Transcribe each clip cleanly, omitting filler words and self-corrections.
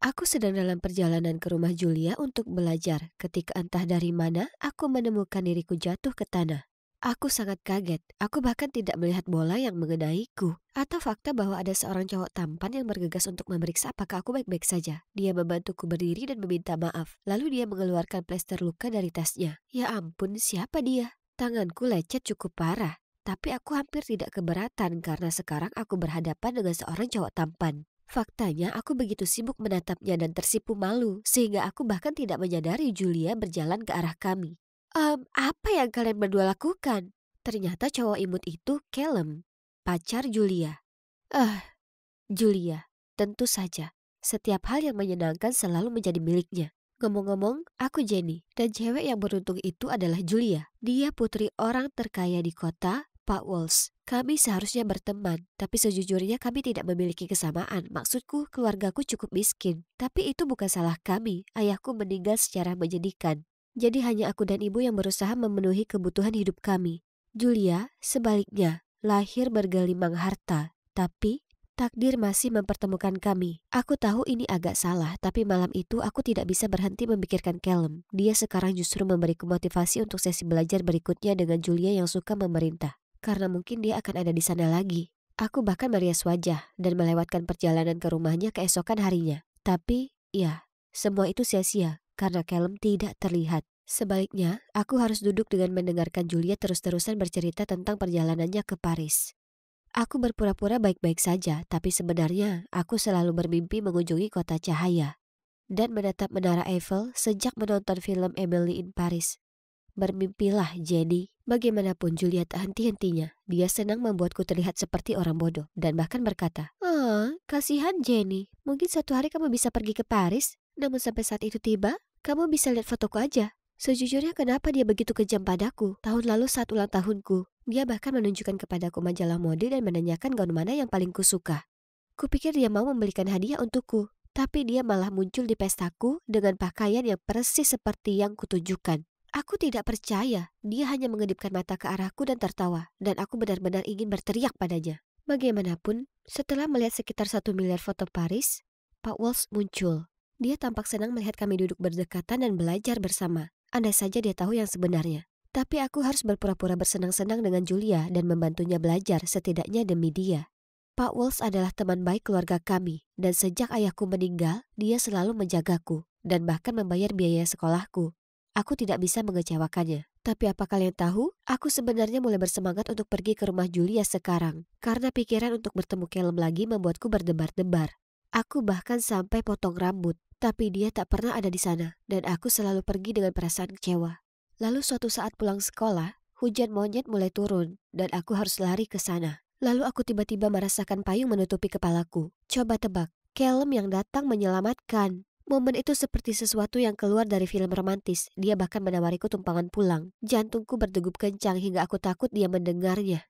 Aku sedang dalam perjalanan ke rumah Julia untuk belajar ketika entah dari mana aku menemukan diriku jatuh ke tanah. Aku sangat kaget, aku bahkan tidak melihat bola yang mengenaiku. Atau fakta bahwa ada seorang cowok tampan yang bergegas untuk memeriksa apakah aku baik-baik saja. Dia membantuku berdiri dan meminta maaf. Lalu dia mengeluarkan plester luka dari tasnya. Ya ampun, siapa dia? Tanganku lecet cukup parah. Tapi aku hampir tidak keberatan karena sekarang aku berhadapan dengan seorang cowok tampan. Faktanya aku begitu sibuk menatapnya dan tersipu malu sehingga aku bahkan tidak menyadari Julia berjalan ke arah kami. Apa yang kalian berdua lakukan? Ternyata cowok imut itu Callum, pacar Julia. Julia, tentu saja. Setiap hal yang menyenangkan selalu menjadi miliknya. Ngomong-ngomong, aku Jenny, dan cewek yang beruntung itu adalah Julia. Dia putri orang terkaya di kota, Pak Walsh. Kami seharusnya berteman, tapi sejujurnya kami tidak memiliki kesamaan. Maksudku, keluargaku cukup miskin. Tapi itu bukan salah kami. Ayahku meninggal secara menyedihkan. Jadi hanya aku dan ibu yang berusaha memenuhi kebutuhan hidup kami. Julia, sebaliknya, lahir bergelimang harta. Tapi takdir masih mempertemukan kami. Aku tahu ini agak salah, tapi malam itu aku tidak bisa berhenti memikirkan Callum. Dia sekarang justru memberiku motivasi untuk sesi belajar berikutnya dengan Julia yang suka memerintah. Karena mungkin dia akan ada di sana lagi. Aku bahkan merias wajah dan melewatkan perjalanan ke rumahnya keesokan harinya. Tapi, ya, semua itu sia-sia karena Callum tidak terlihat. Sebaliknya, aku harus duduk dengan mendengarkan Julia terus-terusan bercerita tentang perjalanannya ke Paris. Aku berpura-pura baik-baik saja, tapi sebenarnya aku selalu bermimpi mengunjungi kota cahaya dan menatap menara Eiffel sejak menonton film Emily in Paris. Bermimpilah, Jenny. Bagaimanapun Julia tak henti-hentinya. Dia senang membuatku terlihat seperti orang bodoh dan bahkan berkata, kasihan Jenny. Mungkin suatu hari kamu bisa pergi ke Paris. Namun sampai saat itu tiba, kamu bisa lihat fotoku aja. Sejujurnya kenapa dia begitu kejam padaku? Tahun lalu saat ulang tahunku, dia bahkan menunjukkan kepadaku majalah mode dan menanyakan gaun mana yang paling kusuka. Kupikir dia mau membelikan hadiah untukku, tapi dia malah muncul di pestaku dengan pakaian yang persis seperti yang kutunjukkan. Aku tidak percaya, dia hanya mengedipkan mata ke arahku dan tertawa, dan aku benar-benar ingin berteriak padanya. Bagaimanapun, setelah melihat sekitar 1 miliar foto Paris, Pak Walsh muncul. Dia tampak senang melihat kami duduk berdekatan dan belajar bersama. Andai saja dia tahu yang sebenarnya. Tapi aku harus berpura-pura bersenang-senang dengan Julia dan membantunya belajar setidaknya demi dia. Pak Walsh adalah teman baik keluarga kami, dan sejak ayahku meninggal, dia selalu menjagaku dan bahkan membayar biaya sekolahku. Aku tidak bisa mengecewakannya. Tapi apa kalian tahu? Aku sebenarnya mulai bersemangat untuk pergi ke rumah Julia sekarang. Karena pikiran untuk bertemu Callum lagi membuatku berdebar-debar. Aku bahkan sampai potong rambut. Tapi dia tak pernah ada di sana. Dan aku selalu pergi dengan perasaan kecewa. Lalu suatu saat pulang sekolah, hujan monyet mulai turun. Dan aku harus lari ke sana. Lalu aku tiba-tiba merasakan payung menutupi kepalaku. Coba tebak, Callum yang datang menyelamatkan. Momen itu seperti sesuatu yang keluar dari film romantis. Dia bahkan menawariku tumpangan pulang. Jantungku berdegup kencang hingga aku takut dia mendengarnya.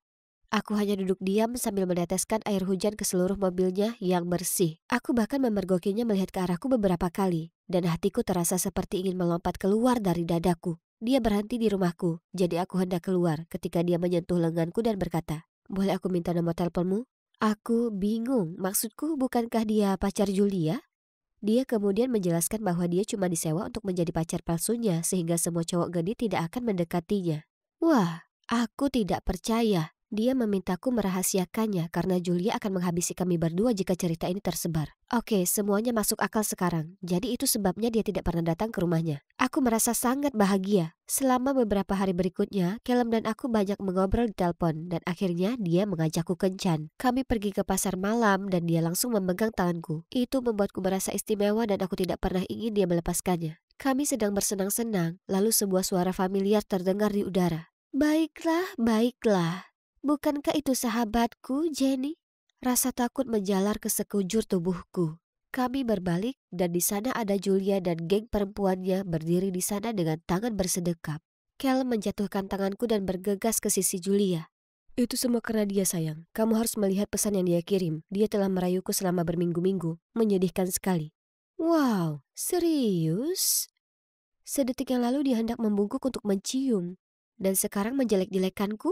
Aku hanya duduk diam sambil meneteskan air hujan ke seluruh mobilnya yang bersih. Aku bahkan memergokinya melihat ke arahku beberapa kali. Dan hatiku terasa seperti ingin melompat keluar dari dadaku. Dia berhenti di rumahku, jadi aku hendak keluar ketika dia menyentuh lenganku dan berkata, "Boleh aku minta nomor teleponmu?" Aku bingung, maksudku bukankah dia pacar Julia? Dia kemudian menjelaskan bahwa dia cuma disewa untuk menjadi pacar palsunya sehingga semua cowok genit tidak akan mendekatinya. Wah, aku tidak percaya. Dia memintaku merahasiakannya karena Julia akan menghabisi kami berdua jika cerita ini tersebar. Oke, semuanya masuk akal sekarang. Jadi itu sebabnya dia tidak pernah datang ke rumahnya. Aku merasa sangat bahagia. Selama beberapa hari berikutnya, Callum dan aku banyak mengobrol di telepon dan akhirnya dia mengajakku kencan. Kami pergi ke pasar malam dan dia langsung memegang tanganku. Itu membuatku merasa istimewa dan aku tidak pernah ingin dia melepaskannya. Kami sedang bersenang-senang, lalu sebuah suara familiar terdengar di udara. Baiklah, baiklah. Bukankah itu sahabatku, Jenny? Rasa takut menjalar ke sekujur tubuhku. Kami berbalik dan di sana ada Julia dan geng perempuannya berdiri di sana dengan tangan bersedekap. Kel menjatuhkan tanganku dan bergegas ke sisi Julia. Itu semua karena dia, sayang. Kamu harus melihat pesan yang dia kirim. Dia telah merayuku selama berminggu-minggu. Menyedihkan sekali. Wow, serius? Sedetik yang lalu dia hendak membungkuk untuk mencium. Dan sekarang menjelek-jelekanku?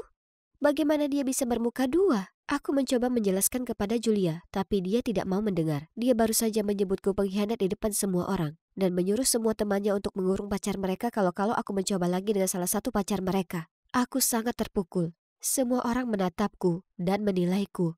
Bagaimana dia bisa bermuka dua? Aku mencoba menjelaskan kepada Julia, tapi dia tidak mau mendengar. Dia baru saja menyebutku pengkhianat di depan semua orang dan menyuruh semua temannya untuk mengurung pacar mereka kalau aku mencoba lagi dengan salah satu pacar mereka. Aku sangat terpukul. Semua orang menatapku dan menilaiku.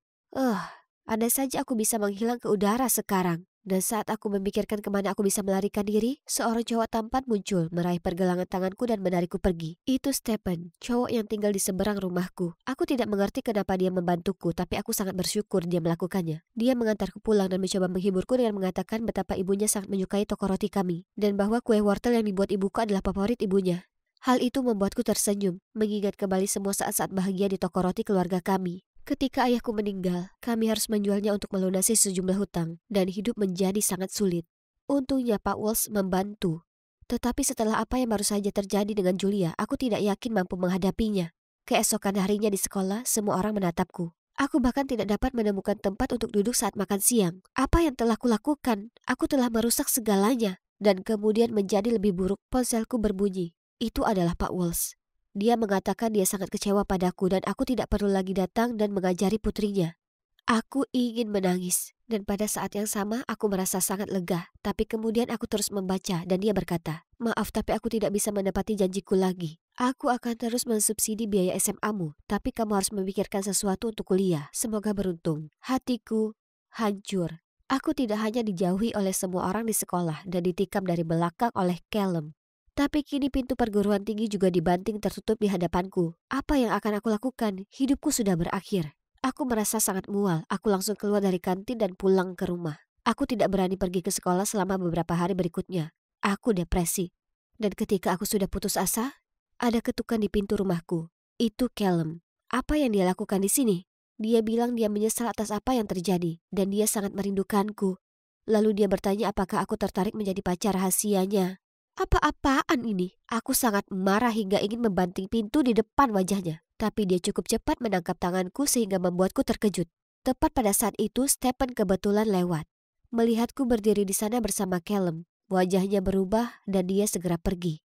Andai saja aku bisa menghilang ke udara sekarang. Dan saat aku memikirkan kemana aku bisa melarikan diri, seorang cowok tampan muncul, meraih pergelangan tanganku dan menarikku pergi. Itu Stephen, cowok yang tinggal di seberang rumahku. Aku tidak mengerti kenapa dia membantuku, tapi aku sangat bersyukur dia melakukannya. Dia mengantarku pulang dan mencoba menghiburku dengan mengatakan betapa ibunya sangat menyukai toko roti kami, dan bahwa kue wortel yang dibuat ibuku adalah favorit ibunya. Hal itu membuatku tersenyum, mengingat kembali semua saat-saat bahagia di toko roti keluarga kami. Ketika ayahku meninggal, kami harus menjualnya untuk melunasi sejumlah hutang dan hidup menjadi sangat sulit. Untungnya Pak Walsh membantu. Tetapi setelah apa yang baru saja terjadi dengan Julia, aku tidak yakin mampu menghadapinya. Keesokan harinya di sekolah, semua orang menatapku. Aku bahkan tidak dapat menemukan tempat untuk duduk saat makan siang. Apa yang telah kulakukan? Aku telah merusak segalanya. Dan kemudian menjadi lebih buruk, ponselku berbunyi. Itu adalah Pak Walsh. Dia mengatakan dia sangat kecewa padaku dan aku tidak perlu lagi datang dan mengajari putrinya. Aku ingin menangis dan pada saat yang sama aku merasa sangat lega. Tapi kemudian aku terus membaca dan dia berkata, "Maaf tapi aku tidak bisa menepati janjiku lagi. Aku akan terus mensubsidi biaya SMA-mu, tapi kamu harus memikirkan sesuatu untuk kuliah. Semoga beruntung." Hatiku hancur. Aku tidak hanya dijauhi oleh semua orang di sekolah dan ditikam dari belakang oleh Callum. Tapi kini pintu perguruan tinggi juga dibanting tertutup di hadapanku. Apa yang akan aku lakukan? Hidupku sudah berakhir. Aku merasa sangat mual. Aku langsung keluar dari kantin dan pulang ke rumah. Aku tidak berani pergi ke sekolah selama beberapa hari berikutnya. Aku depresi. Dan ketika aku sudah putus asa, ada ketukan di pintu rumahku. Itu Callum. Apa yang dia lakukan di sini? Dia bilang dia menyesal atas apa yang terjadi dan dia sangat merindukanku. Lalu dia bertanya apakah aku tertarik menjadi pacar rahasianya. Apa-apaan ini? Aku sangat marah hingga ingin membanting pintu di depan wajahnya. Tapi dia cukup cepat menangkap tanganku sehingga membuatku terkejut. Tepat pada saat itu, Stephen kebetulan lewat. Melihatku berdiri di sana bersama Callum, wajahnya berubah dan dia segera pergi.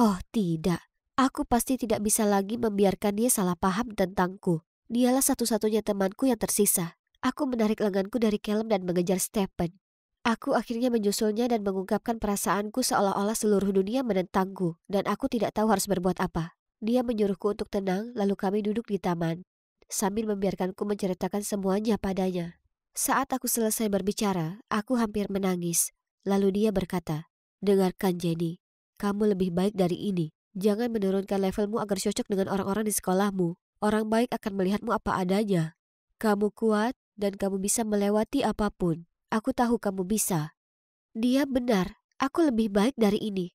Oh tidak, aku pasti tidak bisa lagi membiarkan dia salah paham tentangku. Dialah satu-satunya temanku yang tersisa. Aku menarik lenganku dari Callum dan mengejar Stephen. Aku akhirnya menyusulnya dan mengungkapkan perasaanku seolah-olah seluruh dunia menentangku dan aku tidak tahu harus berbuat apa. Dia menyuruhku untuk tenang lalu kami duduk di taman sambil membiarkanku menceritakan semuanya padanya. Saat aku selesai berbicara, aku hampir menangis. Lalu dia berkata, "Dengarkan Jenny, kamu lebih baik dari ini. Jangan menurunkan levelmu agar cocok dengan orang-orang di sekolahmu. Orang baik akan melihatmu apa adanya. Kamu kuat dan kamu bisa melewati apapun. Aku tahu kamu bisa." Dia benar, aku lebih baik dari ini.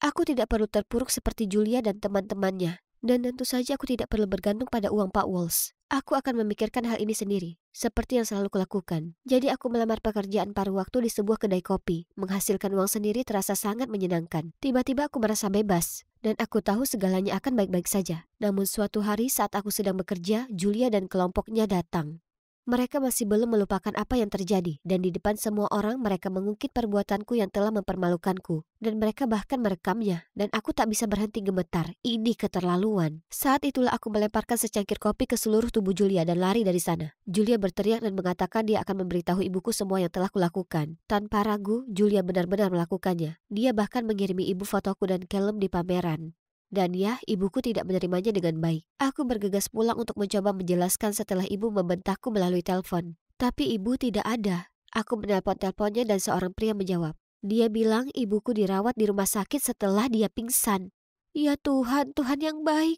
Aku tidak perlu terpuruk seperti Julia dan teman-temannya. Dan tentu saja aku tidak perlu bergantung pada uang Pak Walsh. Aku akan memikirkan hal ini sendiri, seperti yang selalu kulakukan. Jadi aku melamar pekerjaan paruh waktu di sebuah kedai kopi. Menghasilkan uang sendiri terasa sangat menyenangkan. Tiba-tiba aku merasa bebas. Dan aku tahu segalanya akan baik-baik saja. Namun suatu hari saat aku sedang bekerja, Julia dan kelompoknya datang. Mereka masih belum melupakan apa yang terjadi dan di depan semua orang mereka mengungkit perbuatanku yang telah mempermalukanku dan mereka bahkan merekamnya dan aku tak bisa berhenti gemetar. Ini keterlaluan. Saat itulah aku melemparkan secangkir kopi ke seluruh tubuh Julia dan lari dari sana. Julia berteriak dan mengatakan dia akan memberitahu ibuku semua yang telah kulakukan. Tanpa ragu, Julia benar-benar melakukannya. Dia bahkan mengirimi ibu fotoku dan Callum di pameran. Dan ya, ibuku tidak menerimanya dengan baik. Aku bergegas pulang untuk mencoba menjelaskan setelah ibu membentakku melalui telepon. Tapi ibu tidak ada. Aku menelpon teleponnya dan seorang pria menjawab. Dia bilang ibuku dirawat di rumah sakit setelah dia pingsan. Ya Tuhan, Tuhan yang baik.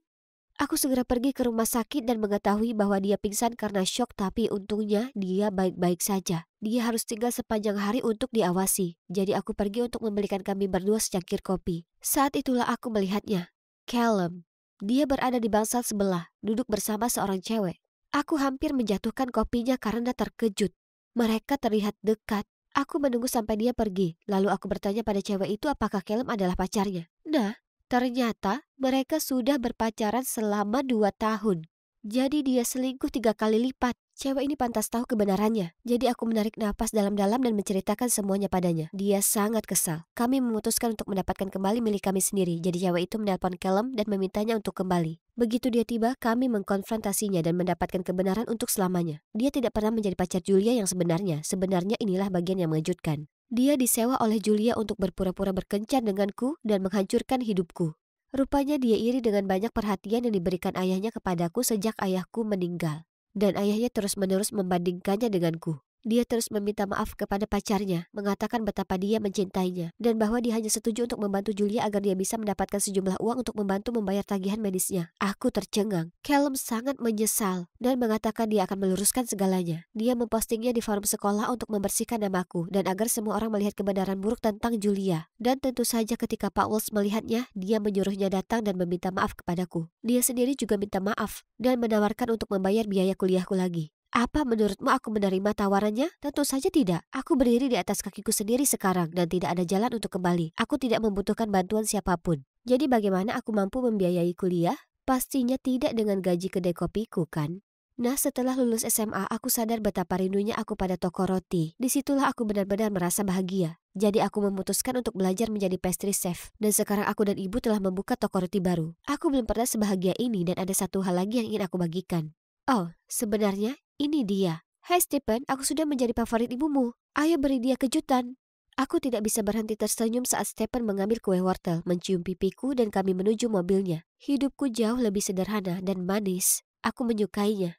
Aku segera pergi ke rumah sakit dan mengetahui bahwa dia pingsan karena syok, tapi untungnya dia baik-baik saja. Dia harus tinggal sepanjang hari untuk diawasi. Jadi aku pergi untuk membelikan kami berdua secangkir kopi. Saat itulah aku melihatnya. Callum. Dia berada di bangsal sebelah, duduk bersama seorang cewek. Aku hampir menjatuhkan kopinya karena terkejut. Mereka terlihat dekat. Aku menunggu sampai dia pergi, lalu aku bertanya pada cewek itu apakah Callum adalah pacarnya. Nah, ternyata mereka sudah berpacaran selama 2 tahun. Jadi dia selingkuh 3 kali lipat. Cewek ini pantas tahu kebenarannya. Jadi aku menarik napas dalam-dalam dan menceritakan semuanya padanya. Dia sangat kesal. Kami memutuskan untuk mendapatkan kembali milik kami sendiri. Jadi cewek itu menelpon Callum dan memintanya untuk kembali. Begitu dia tiba, kami mengkonfrontasinya dan mendapatkan kebenaran untuk selamanya. Dia tidak pernah menjadi pacar Julia yang sebenarnya. Sebenarnya inilah bagian yang mengejutkan. Dia disewa oleh Julia untuk berpura-pura berkencan denganku dan menghancurkan hidupku. Rupanya dia iri dengan banyak perhatian yang diberikan ayahnya kepadaku sejak ayahku meninggal. Dan ayahnya terus-menerus membandingkannya denganku. Dia terus meminta maaf kepada pacarnya, mengatakan betapa dia mencintainya, dan bahwa dia hanya setuju untuk membantu Julia agar dia bisa mendapatkan sejumlah uang untuk membantu membayar tagihan medisnya. Aku tercengang. Callum sangat menyesal dan mengatakan dia akan meluruskan segalanya. Dia mempostingnya di forum sekolah untuk membersihkan namaku dan agar semua orang melihat kebenaran buruk tentang Julia. Dan tentu saja ketika Pak Walsh melihatnya, dia menyuruhnya datang dan meminta maaf kepadaku. Dia sendiri juga minta maaf dan menawarkan untuk membayar biaya kuliahku lagi. Apa menurutmu aku menerima tawarannya? Tentu saja tidak. Aku berdiri di atas kakiku sendiri sekarang dan tidak ada jalan untuk kembali. Aku tidak membutuhkan bantuan siapapun. Jadi bagaimana aku mampu membiayai kuliah? Pastinya tidak dengan gaji kedai kopiku, kan? Nah, setelah lulus SMA, aku sadar betapa rindunya aku pada toko roti. Disitulah aku benar-benar merasa bahagia. Jadi aku memutuskan untuk belajar menjadi pastry chef. Dan sekarang aku dan ibu telah membuka toko roti baru. Aku belum pernah sebahagia ini dan ada satu hal lagi yang ingin aku bagikan. Oh, sebenarnya ini dia. Hai Stephen, aku sudah menjadi favorit ibumu. Ayo beri dia kejutan. Aku tidak bisa berhenti tersenyum saat Stephen mengambil kue wortel, mencium pipiku dan kami menuju mobilnya. Hidupku jauh lebih sederhana dan manis. Aku menyukainya.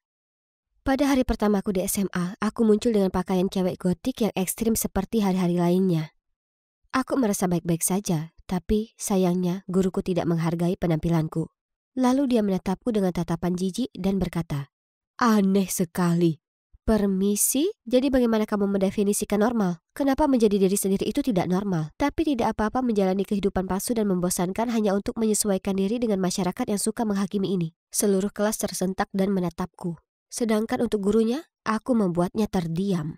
Pada hari pertamaku di SMA, aku muncul dengan pakaian cewek gotik yang ekstrim seperti hari-hari lainnya. Aku merasa baik-baik saja, tapi sayangnya guruku tidak menghargai penampilanku. Lalu dia menatapku dengan tatapan jijik dan berkata, "Aneh sekali. Permisi, jadi bagaimana kamu mendefinisikan normal? Kenapa menjadi diri sendiri itu tidak normal? Tapi tidak apa-apa menjalani kehidupan palsu dan membosankan hanya untuk menyesuaikan diri dengan masyarakat yang suka menghakimi ini." Seluruh kelas tersentak dan menatapku. Sedangkan untuk gurunya, aku membuatnya terdiam.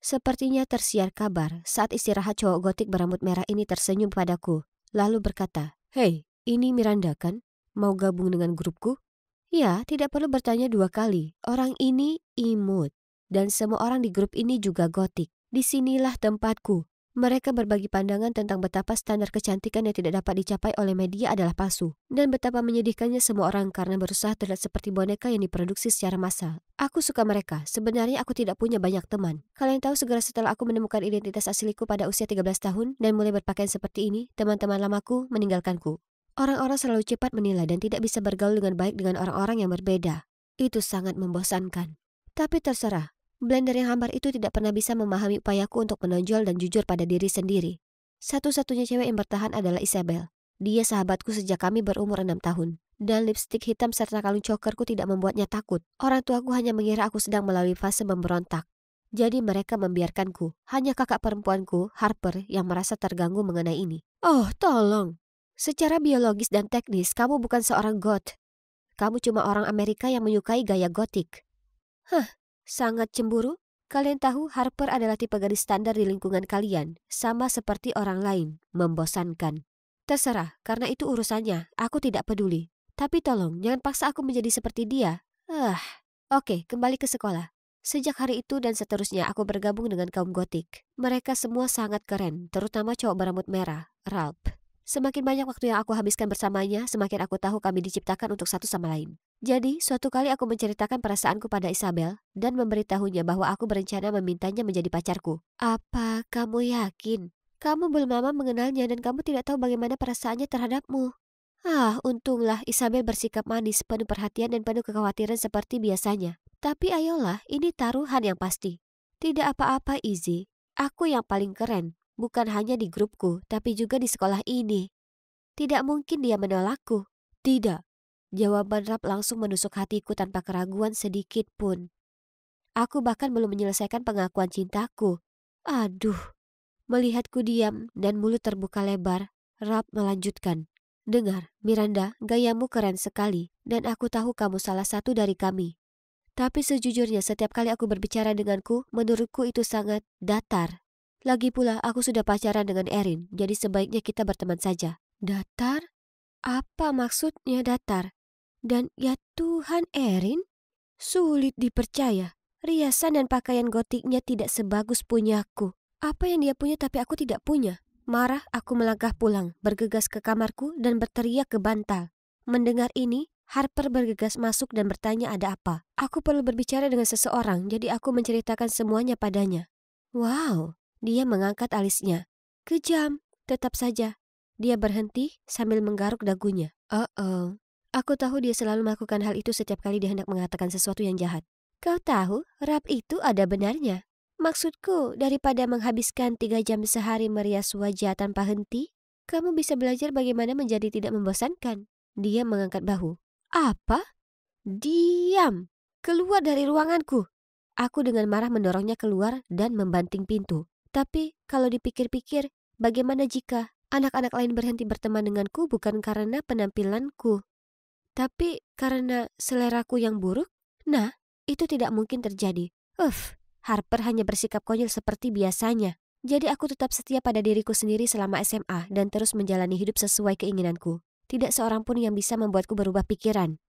Sepertinya tersiar kabar saat istirahat cowok gotik berambut merah ini tersenyum padaku. Lalu berkata, "Hei, ini Miranda kan? Mau gabung dengan grupku?" Ya, tidak perlu bertanya dua kali. Orang ini imut. Dan semua orang di grup ini juga gotik. Disinilah tempatku. Mereka berbagi pandangan tentang betapa standar kecantikan yang tidak dapat dicapai oleh media adalah palsu. Dan betapa menyedihkannya semua orang karena berusaha terlihat seperti boneka yang diproduksi secara massal. Aku suka mereka. Sebenarnya aku tidak punya banyak teman. Kalian tahu segera setelah aku menemukan identitas asliku pada usia 13 tahun dan mulai berpakaian seperti ini, teman-teman lamaku meninggalkanku. Orang-orang selalu cepat menilai dan tidak bisa bergaul dengan baik dengan orang-orang yang berbeda. Itu sangat membosankan. Tapi terserah, blender yang hambar itu tidak pernah bisa memahami upayaku untuk menonjol dan jujur pada diri sendiri. Satu-satunya cewek yang bertahan adalah Isabel. Dia sahabatku sejak kami berumur 6 tahun. Dan lipstik hitam serta kalung chokerku tidak membuatnya takut. Orang tuaku hanya mengira aku sedang melalui fase memberontak. Jadi mereka membiarkanku. Hanya kakak perempuanku, Harper, yang merasa terganggu mengenai ini. Oh, tolong. Secara biologis dan teknis, kamu bukan seorang goth. Kamu cuma orang Amerika yang menyukai gaya gotik. Sangat cemburu? Kalian tahu Harper adalah tipe gadis standar di lingkungan kalian, sama seperti orang lain, membosankan. Terserah, karena itu urusannya, aku tidak peduli. Tapi tolong, jangan paksa aku menjadi seperti dia. Oke, kembali ke sekolah. Sejak hari itu dan seterusnya aku bergabung dengan kaum gotik. Mereka semua sangat keren, terutama cowok berambut merah, Ralph. Semakin banyak waktu yang aku habiskan bersamanya, semakin aku tahu kami diciptakan untuk satu sama lain. Jadi, suatu kali aku menceritakan perasaanku pada Isabel dan memberitahunya bahwa aku berencana memintanya menjadi pacarku. Apa kamu yakin? Kamu belum lama mengenalnya dan kamu tidak tahu bagaimana perasaannya terhadapmu. Untunglah Isabel bersikap manis, penuh perhatian dan penuh kekhawatiran seperti biasanya. Tapi ayolah, ini taruhan yang pasti. Tidak apa-apa, Izzy. Aku yang paling keren. Bukan hanya di grupku, tapi juga di sekolah ini. Tidak mungkin dia menolakku. Tidak. Jawaban Rap langsung menusuk hatiku tanpa keraguan sedikit pun. Aku bahkan belum menyelesaikan pengakuan cintaku. Aduh. Melihatku diam dan mulut terbuka lebar, Rap melanjutkan. Dengar, Miranda, gayamu keren sekali dan aku tahu kamu salah satu dari kami. Tapi sejujurnya setiap kali aku berbicara denganku, menurutku itu sangat datar. Lagi pula aku sudah pacaran dengan Erin, jadi sebaiknya kita berteman saja. Datar? Apa maksudnya datar? Dan ya Tuhan, Erin? Sulit dipercaya. Riasan dan pakaian gotiknya tidak sebagus punyaku. Apa yang dia punya tapi aku tidak punya. Marah, aku melangkah pulang, bergegas ke kamarku dan berteriak ke bantal. Mendengar ini, Harper bergegas masuk dan bertanya ada apa. Aku perlu berbicara dengan seseorang, jadi aku menceritakan semuanya padanya. Wow, dia mengangkat alisnya. Kejam, tetap saja. Dia berhenti sambil menggaruk dagunya. Oh, aku tahu dia selalu melakukan hal itu setiap kali dia hendak mengatakan sesuatu yang jahat. Kau tahu, rap itu ada benarnya. Maksudku, daripada menghabiskan 3 jam sehari merias wajah tanpa henti, kamu bisa belajar bagaimana menjadi tidak membosankan. Dia mengangkat bahu. Apa? Diam! Keluar dari ruanganku! Aku dengan marah mendorongnya keluar dan membanting pintu. Tapi kalau dipikir-pikir, bagaimana jika anak-anak lain berhenti berteman denganku bukan karena penampilanku, tapi karena seleraku yang buruk? Nah, itu tidak mungkin terjadi. Harper hanya bersikap konyol seperti biasanya. Jadi aku tetap setia pada diriku sendiri selama SMA dan terus menjalani hidup sesuai keinginanku. Tidak seorang pun yang bisa membuatku berubah pikiran.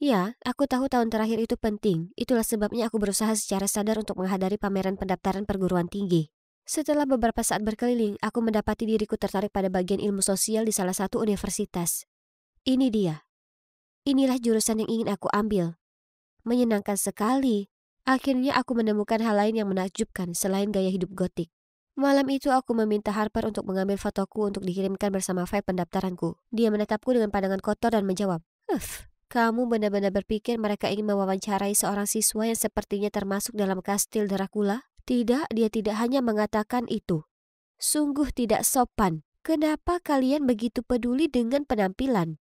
Ya, aku tahu tahun terakhir itu penting. Itulah sebabnya aku berusaha secara sadar untuk menghadiri pameran pendaftaran perguruan tinggi. Setelah beberapa saat berkeliling, aku mendapati diriku tertarik pada bagian ilmu sosial di salah satu universitas. Ini dia. Inilah jurusan yang ingin aku ambil. Menyenangkan sekali. Akhirnya aku menemukan hal lain yang menakjubkan selain gaya hidup gotik. Malam itu aku meminta Harper untuk mengambil fotoku untuk dikirimkan bersama file pendaftaranku. Dia menatapku dengan pandangan kotor dan menjawab, kamu benar-benar berpikir mereka ingin mewawancarai seorang siswa yang sepertinya termasuk dalam kastil Dracula? Tidak, dia tidak hanya mengatakan itu. Sungguh tidak sopan. Kenapa kalian begitu peduli dengan penampilan?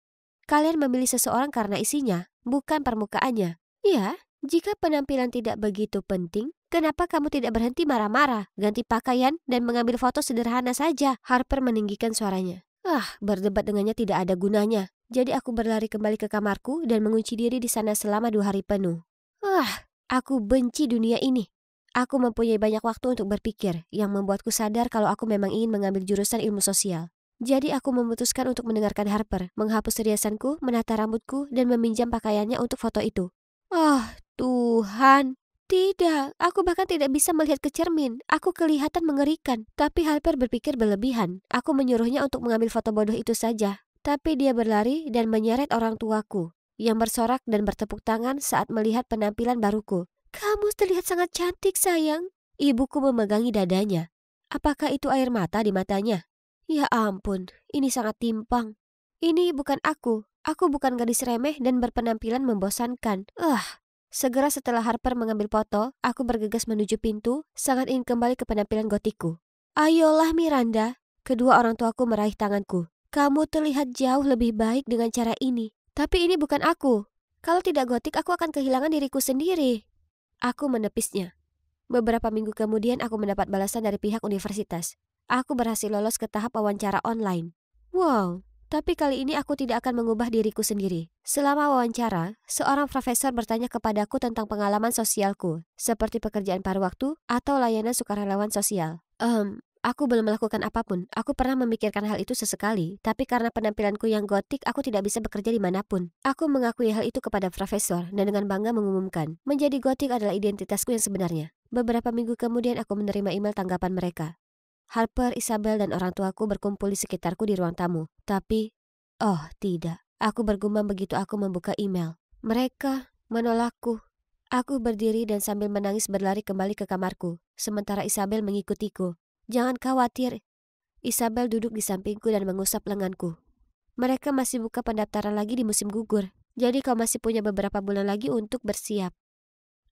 Kalian memilih seseorang karena isinya, bukan permukaannya. Ya, jika penampilan tidak begitu penting, kenapa kamu tidak berhenti marah-marah, ganti pakaian, dan mengambil foto sederhana saja? Harper meninggikan suaranya. Berdebat dengannya tidak ada gunanya. Jadi aku berlari kembali ke kamarku dan mengunci diri di sana selama 2 hari penuh. Aku benci dunia ini. Aku mempunyai banyak waktu untuk berpikir, yang membuatku sadar kalau aku memang ingin mengambil jurusan ilmu sosial. Jadi aku memutuskan untuk mendengarkan Harper, menghapus riasanku, menata rambutku, dan meminjam pakaiannya untuk foto itu. Tuhan, tidak, aku bahkan tidak bisa melihat ke cermin. Aku kelihatan mengerikan, tapi Harper berpikir berlebihan. Aku menyuruhnya untuk mengambil foto bodoh itu saja. Tapi dia berlari dan menyeret orang tuaku, yang bersorak dan bertepuk tangan saat melihat penampilan baruku. Kamu terlihat sangat cantik, sayang. Ibuku memegangi dadanya. Apakah itu air mata di matanya? Ya ampun, ini sangat timpang. Ini bukan aku. Aku bukan gadis remeh dan berpenampilan membosankan. Segera setelah Harper mengambil foto, aku bergegas menuju pintu, sangat ingin kembali ke penampilan gotikku. Ayolah Miranda, kedua orang tuaku meraih tanganku. Kamu terlihat jauh lebih baik dengan cara ini. Tapi ini bukan aku. Kalau tidak gotik, aku akan kehilangan diriku sendiri. Aku menepisnya. Beberapa minggu kemudian aku mendapat balasan dari pihak universitas. Aku berhasil lolos ke tahap wawancara online. Wow, tapi kali ini aku tidak akan mengubah diriku sendiri. Selama wawancara, seorang profesor bertanya kepadaku tentang pengalaman sosialku, seperti pekerjaan paruh waktu atau layanan sukarelawan sosial. Aku belum melakukan apapun. Aku pernah memikirkan hal itu sesekali, tapi karena penampilanku yang gotik, aku tidak bisa bekerja dimanapun. Aku mengakui hal itu kepada profesor dan dengan bangga mengumumkan, menjadi gotik adalah identitasku yang sebenarnya. Beberapa minggu kemudian aku menerima email tanggapan mereka. Harper, Isabel, dan orang tuaku berkumpul di sekitarku di ruang tamu. Tapi, tidak. Aku bergumam begitu aku membuka email. Mereka menolakku. Aku berdiri dan sambil menangis berlari kembali ke kamarku, sementara Isabel mengikutiku. Jangan khawatir. Isabel duduk di sampingku dan mengusap lenganku. Mereka masih buka pendaftaran lagi di musim gugur. Jadi kau masih punya beberapa bulan lagi untuk bersiap.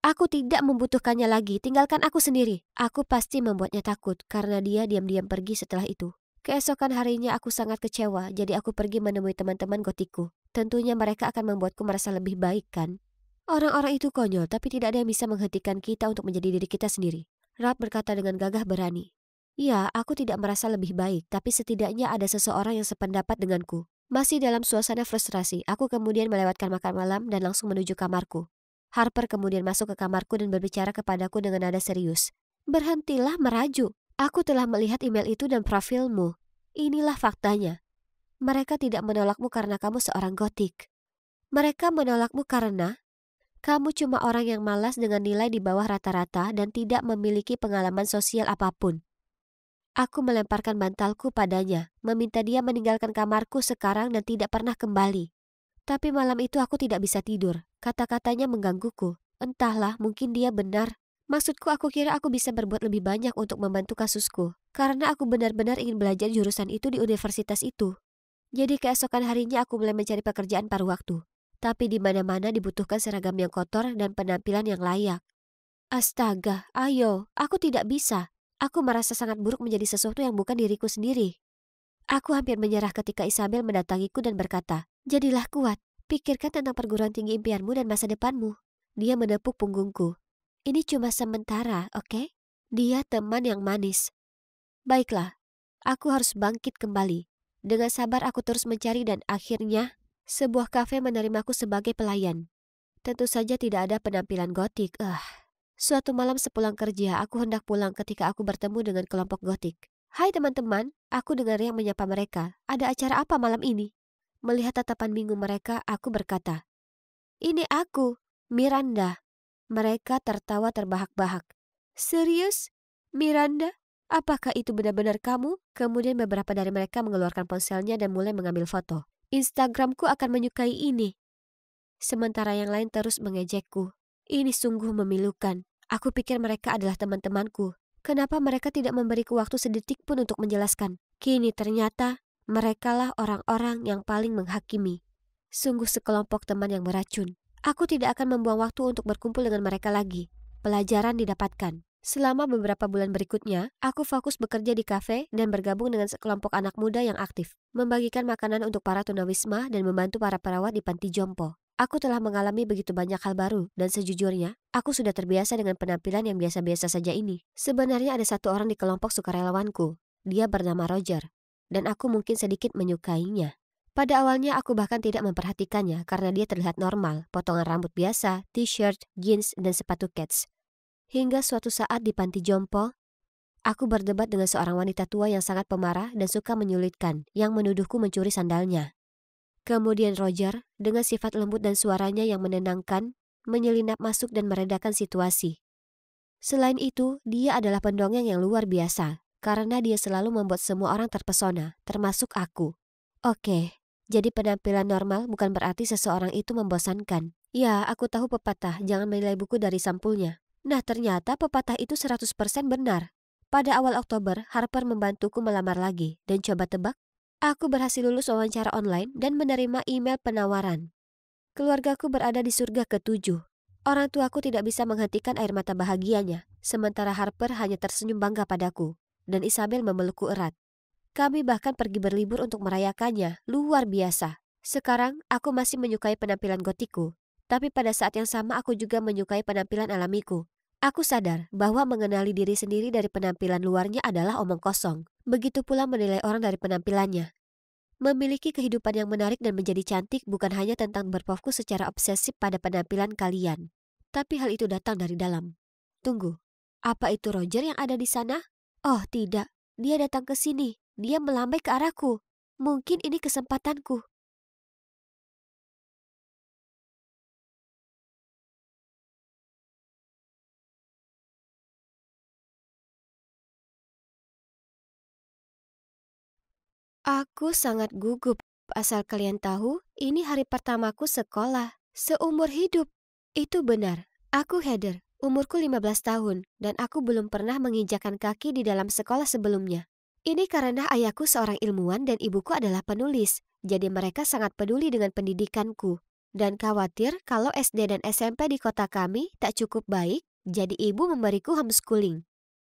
Aku tidak membutuhkannya lagi, tinggalkan aku sendiri. Aku pasti membuatnya takut karena dia diam-diam pergi setelah itu. Keesokan harinya aku sangat kecewa, jadi aku pergi menemui teman-teman gotiku. Tentunya mereka akan membuatku merasa lebih baik, kan? Orang-orang itu konyol, tapi tidak ada yang bisa menghentikan kita untuk menjadi diri kita sendiri. Rap berkata dengan gagah berani. Ya, aku tidak merasa lebih baik, tapi setidaknya ada seseorang yang sependapat denganku. Masih dalam suasana frustrasi, aku kemudian melewatkan makan malam dan langsung menuju kamarku. Harper kemudian masuk ke kamarku dan berbicara kepadaku dengan nada serius. Berhentilah meraju. Aku telah melihat email itu dan profilmu. Inilah faktanya. Mereka tidak menolakmu karena kamu seorang gotik. Mereka menolakmu karena Kamu cuma orang yang malas dengan nilai di bawah rata-rata dan tidak memiliki pengalaman sosial apapun. Aku melemparkan bantalku padanya, meminta dia meninggalkan kamarku sekarang dan tidak pernah kembali. Tapi malam itu aku tidak bisa tidur. Kata-katanya menggangguku. Entahlah, mungkin dia benar. Maksudku, aku kira aku bisa berbuat lebih banyak untuk membantu kasusku. Karena aku benar-benar ingin belajar jurusan itu di universitas itu. Jadi keesokan harinya aku mulai mencari pekerjaan paruh waktu. Tapi di mana-mana dibutuhkan seragam yang kotor dan penampilan yang layak. Astaga, ayo, aku tidak bisa. Aku merasa sangat buruk menjadi sesuatu yang bukan diriku sendiri. Aku hampir menyerah ketika Isabel mendatangiku dan berkata, "Jadilah kuat, pikirkan tentang perguruan tinggi impianmu dan masa depanmu." Dia menepuk punggungku. "Ini cuma sementara, oke?" Dia teman yang manis. Baiklah, aku harus bangkit kembali. Dengan sabar aku terus mencari dan akhirnya sebuah kafe menerimaku sebagai pelayan. Tentu saja tidak ada penampilan gotik. Suatu malam sepulang kerja, aku hendak pulang ketika aku bertemu dengan kelompok gotik. "Hai teman-teman," aku dengar yang menyapa mereka. "Ada acara apa malam ini?" Melihat tatapan bingung mereka, aku berkata, "Ini aku, Miranda." Mereka tertawa terbahak-bahak. "Serius? Miranda? Apakah itu benar-benar kamu?" Kemudian beberapa dari mereka mengeluarkan ponselnya dan mulai mengambil foto. "Instagramku akan menyukai ini." Sementara yang lain terus mengejekku. Ini sungguh memilukan. Aku pikir mereka adalah teman-temanku. Kenapa mereka tidak memberiku waktu sedetik pun untuk menjelaskan? Kini ternyata merekalah orang-orang yang paling menghakimi. Sungguh sekelompok teman yang beracun. Aku tidak akan membuang waktu untuk berkumpul dengan mereka lagi. Pelajaran didapatkan. Selama beberapa bulan berikutnya, aku fokus bekerja di kafe dan bergabung dengan sekelompok anak muda yang aktif, membagikan makanan untuk para tunawisma dan membantu para perawat di panti jompo. Aku telah mengalami begitu banyak hal baru, dan sejujurnya, aku sudah terbiasa dengan penampilan yang biasa-biasa saja ini. Sebenarnya ada satu orang di kelompok sukarelawanku. Dia bernama Roger, dan aku mungkin sedikit menyukainya. Pada awalnya aku bahkan tidak memperhatikannya karena dia terlihat normal, potongan rambut biasa, t-shirt, jeans, dan sepatu kets. Hingga suatu saat di panti jompo, aku berdebat dengan seorang wanita tua yang sangat pemarah dan suka menyulitkan, yang menuduhku mencuri sandalnya. Kemudian Roger, dengan sifat lembut dan suaranya yang menenangkan, menyelinap masuk dan meredakan situasi. Selain itu, dia adalah pendongeng yang luar biasa, karena dia selalu membuat semua orang terpesona, termasuk aku. Oke, jadi penampilan normal bukan berarti seseorang itu membosankan. Ya, aku tahu pepatah, jangan menilai buku dari sampulnya. Nah, ternyata pepatah itu 100% benar. Pada awal Oktober, Harper membantuku melamar lagi, dan coba tebak? Aku berhasil lulus wawancara online dan menerima email penawaran. Keluargaku berada di surga ketujuh. Orang tuaku tidak bisa menghentikan air mata bahagianya, sementara Harper hanya tersenyum bangga padaku, dan Isabel memelukku erat. Kami bahkan pergi berlibur untuk merayakannya, luar biasa. Sekarang, aku masih menyukai penampilan gotiku, tapi pada saat yang sama aku juga menyukai penampilan alamiku. Aku sadar bahwa mengenali diri sendiri dari penampilan luarnya adalah omong kosong. Begitu pula menilai orang dari penampilannya. Memiliki kehidupan yang menarik dan menjadi cantik bukan hanya tentang berfokus secara obsesif pada penampilan kalian. Tapi hal itu datang dari dalam. Tunggu, apa itu Roger yang ada di sana? Oh tidak, dia datang ke sini. Dia melambai ke arahku. Mungkin ini kesempatanku. Aku sangat gugup. Asal kalian tahu, ini hari pertamaku sekolah. Seumur hidup. Itu benar. Aku Heather. Umurku 15 tahun. Dan aku belum pernah menginjakkan kaki di dalam sekolah sebelumnya. Ini karena ayahku seorang ilmuwan dan ibuku adalah penulis. Jadi mereka sangat peduli dengan pendidikanku. Dan khawatir kalau SD dan SMP di kota kami tak cukup baik, jadi ibu memberiku homeschooling.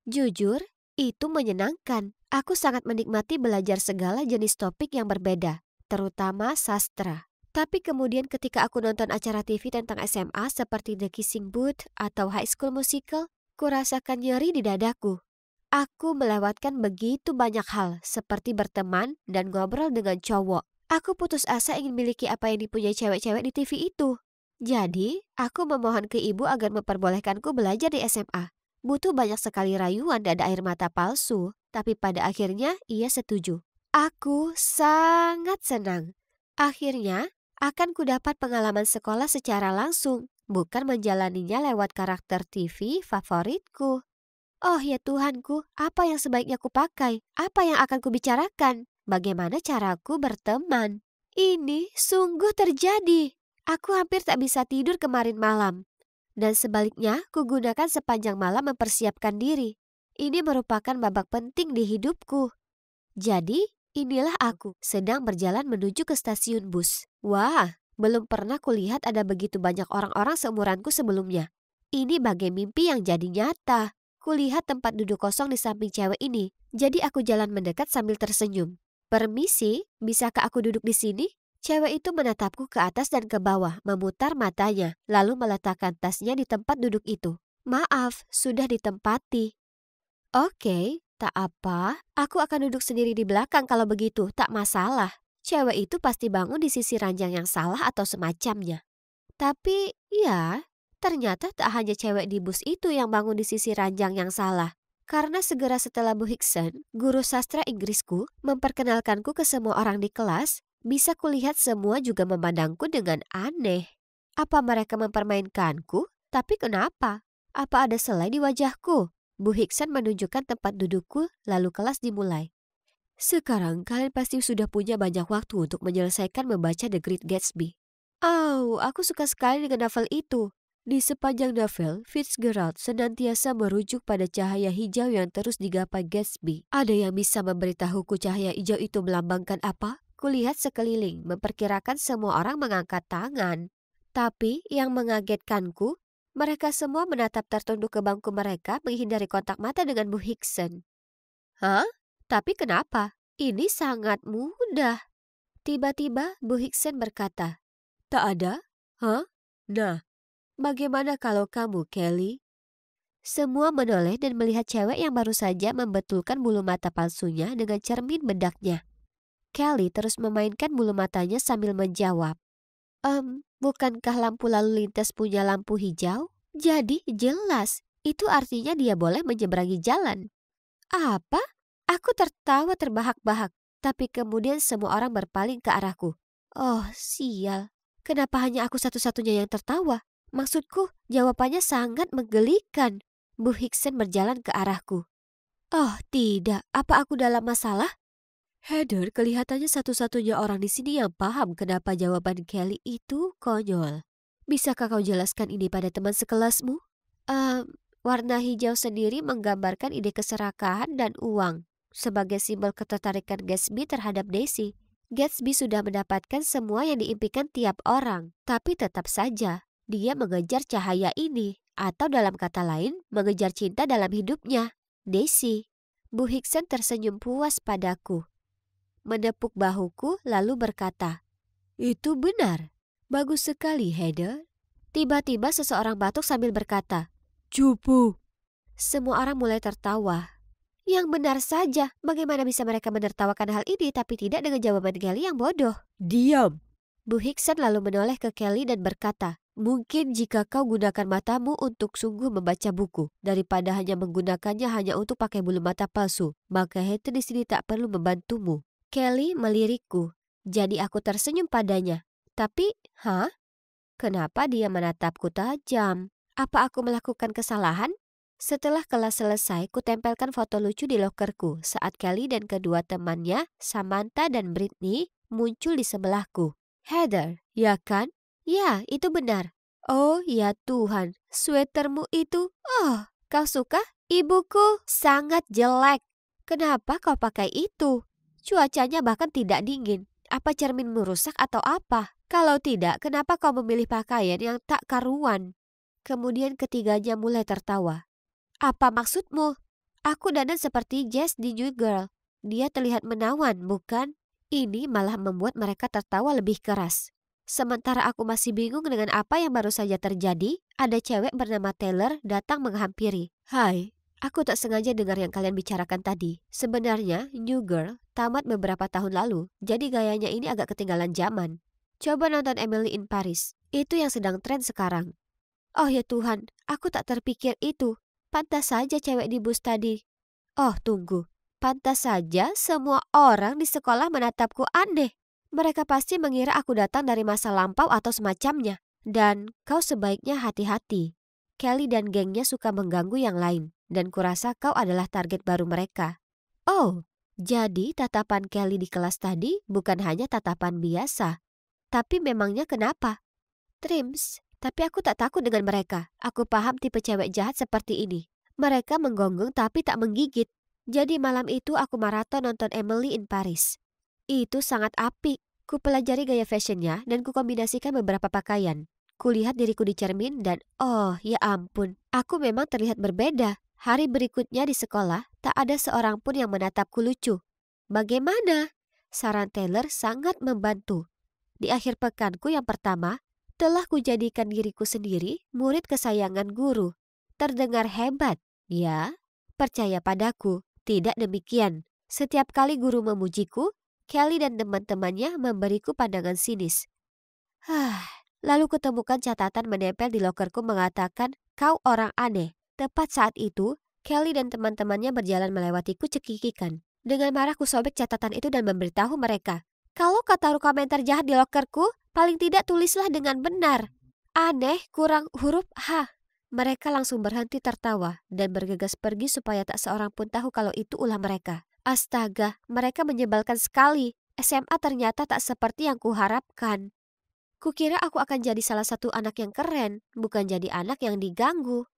Jujur, itu menyenangkan. Aku sangat menikmati belajar segala jenis topik yang berbeda, terutama sastra. Tapi kemudian ketika aku nonton acara TV tentang SMA seperti The Kissing Booth atau High School Musical, kurasakan nyeri di dadaku. Aku melewatkan begitu banyak hal seperti berteman dan ngobrol dengan cowok. Aku putus asa ingin miliki apa yang dipunyai cewek-cewek di TV itu. Jadi, aku memohon ke ibu agar memperbolehkanku belajar di SMA. Butuh banyak sekali rayuan dan air mata palsu, tapi pada akhirnya ia setuju. Aku sangat senang. Akhirnya, akan kudapat pengalaman sekolah secara langsung. bukan menjalaninya lewat karakter TV favoritku. Oh ya Tuhanku, apa yang sebaiknya kupakai? Apa yang akan kubicarakan? Bagaimana caraku berteman? Ini sungguh terjadi. Aku hampir tak bisa tidur kemarin malam. Dan sebaliknya, kugunakan sepanjang malam mempersiapkan diri. Ini merupakan babak penting di hidupku. Jadi, inilah aku sedang berjalan menuju ke stasiun bus. Wah, belum pernah kulihat ada begitu banyak orang-orang seumuranku sebelumnya. Ini bagai mimpi yang jadi nyata. Kulihat tempat duduk kosong di samping cewek ini. Jadi aku jalan mendekat sambil tersenyum. Permisi, bisakah aku duduk di sini? Cewek itu menatapku ke atas dan ke bawah, memutar matanya, lalu meletakkan tasnya di tempat duduk itu. Maaf, sudah ditempati. Oke, tak apa. Aku akan duduk sendiri di belakang kalau begitu, tak masalah. Cewek itu pasti bangun di sisi ranjang yang salah atau semacamnya. Tapi, ya, ternyata tak hanya cewek di bus itu yang bangun di sisi ranjang yang salah. Karena segera setelah Bu Hickson, guru sastra Inggrisku, memperkenalkanku ke semua orang di kelas, bisa kulihat semua juga memandangku dengan aneh. Apa mereka mempermainkanku? Tapi kenapa? Apa ada selai di wajahku? Bu Hickson menunjukkan tempat dudukku, lalu kelas dimulai. Sekarang kalian pasti sudah punya banyak waktu untuk menyelesaikan membaca The Great Gatsby. Oh, aku suka sekali dengan novel itu. Di sepanjang novel, Fitzgerald senantiasa merujuk pada cahaya hijau yang terus digapai Gatsby. Ada yang bisa memberitahuku cahaya hijau itu melambangkan apa? Kulihat sekeliling, memperkirakan semua orang mengangkat tangan. Tapi yang mengagetkanku, mereka semua menatap tertunduk ke bangku mereka menghindari kontak mata dengan Bu Hickson. Hah? Tapi kenapa? Ini sangat mudah. Tiba-tiba Bu Hickson berkata, tak ada? Hah? Nah, bagaimana kalau kamu, Kelly? Semua menoleh dan melihat cewek yang baru saja membetulkan bulu mata palsunya dengan cermin bedaknya. Kelly terus memainkan bulu matanya sambil menjawab. Bukankah lampu lalu lintas punya lampu hijau? Jadi jelas, itu artinya dia boleh menyeberangi jalan. Apa? Aku tertawa terbahak-bahak, tapi kemudian semua orang berpaling ke arahku. Oh, sial. Kenapa hanya aku satu-satunya yang tertawa? Maksudku, jawabannya sangat menggelikan. Bu Hickson berjalan ke arahku. Oh, tidak. Apa aku dalam masalah? Heather kelihatannya satu-satunya orang di sini yang paham kenapa jawaban Kelly itu konyol. Bisakah kau jelaskan ini pada teman sekelasmu? Warna hijau sendiri menggambarkan ide keserakahan dan uang sebagai simbol ketertarikan Gatsby terhadap Daisy. Gatsby sudah mendapatkan semua yang diimpikan tiap orang, tapi tetap saja dia mengejar cahaya ini, atau dalam kata lain, mengejar cinta dalam hidupnya, Daisy. Bu Hickson tersenyum puas padaku, menepuk bahuku lalu berkata, itu benar. Bagus sekali, Heather. Tiba-tiba seseorang batuk sambil berkata, cupu. Semua orang mulai tertawa. Yang benar saja, bagaimana bisa mereka menertawakan hal ini tapi tidak dengan jawaban Kelly yang bodoh? Diam. Bu Hickson lalu menoleh ke Kelly dan berkata, mungkin jika kau gunakan matamu untuk sungguh membaca buku, daripada hanya menggunakannya hanya untuk pakai bulu mata palsu, maka Heather di sini tak perlu membantumu. Kelly melirikku, jadi aku tersenyum padanya. Tapi, kenapa dia menatapku tajam? Apa aku melakukan kesalahan? Setelah kelas selesai, kutempelkan foto lucu di lokerku saat Kelly dan kedua temannya, Samantha dan Britney, muncul di sebelahku. Heather, ya kan? Ya, itu benar. Oh ya Tuhan, sweatermu itu, kau suka? Ibuku sangat jelek. Kenapa kau pakai itu? Cuacanya bahkan tidak dingin. Apa cerminmu rusak atau apa? Kalau tidak, kenapa kau memilih pakaian yang tak karuan? Kemudian ketiganya mulai tertawa. Apa maksudmu? Aku dandan seperti Jess di New Girl. Dia terlihat menawan, bukan? Ini malah membuat mereka tertawa lebih keras. Sementara aku masih bingung dengan apa yang baru saja terjadi, ada cewek bernama Taylor datang menghampiri. Hai, aku tak sengaja dengar yang kalian bicarakan tadi. Sebenarnya, New Girl tamat beberapa tahun lalu, jadi gayanya ini agak ketinggalan zaman. Coba nonton Emily in Paris. Itu yang sedang tren sekarang. Oh ya Tuhan, aku tak terpikir itu. Pantas saja cewek di bus tadi. Oh tunggu, pantas saja semua orang di sekolah menatapku aneh. Mereka pasti mengira aku datang dari masa lampau atau semacamnya. Dan kau sebaiknya hati-hati. Kelly dan gengnya suka mengganggu yang lain, dan kurasa kau adalah target baru mereka. Oh, jadi tatapan Kelly di kelas tadi bukan hanya tatapan biasa. Tapi memangnya kenapa? Trims, tapi aku tak takut dengan mereka. Aku paham tipe cewek jahat seperti ini. Mereka menggonggong tapi tak menggigit. Jadi malam itu aku maraton nonton Emily in Paris. Itu sangat apik. Ku pelajari gaya fashionnya dan ku kombinasikan beberapa pakaian. Kulihat diriku di cermin dan oh ya ampun, aku memang terlihat berbeda. Hari berikutnya di sekolah, tak ada seorang pun yang menatapku lucu. Bagaimana? Saran Taylor sangat membantu. Di akhir pekanku yang pertama, telah kujadikan diriku sendiri murid kesayangan guru. Terdengar hebat, ya? Percaya padaku, tidak demikian. Setiap kali guru memujiku, Kelly dan teman-temannya memberiku pandangan sinis. Lalu kutemukan catatan menempel di lokerku mengatakan, kau orang aneh. Tepat saat itu, Kelly dan teman-temannya berjalan melewatiku cekikikan. Dengan marah ku sobek catatan itu dan memberitahu mereka, kalau kau taruh komentar jahat di lokerku, paling tidak tulislah dengan benar. Aneh kurang huruf H. Mereka langsung berhenti tertawa dan bergegas pergi supaya tak seorang pun tahu kalau itu ulah mereka. Astaga, mereka menyebalkan sekali. SMA ternyata tak seperti yang kuharapkan. Kukira aku akan jadi salah satu anak yang keren, bukan jadi anak yang diganggu.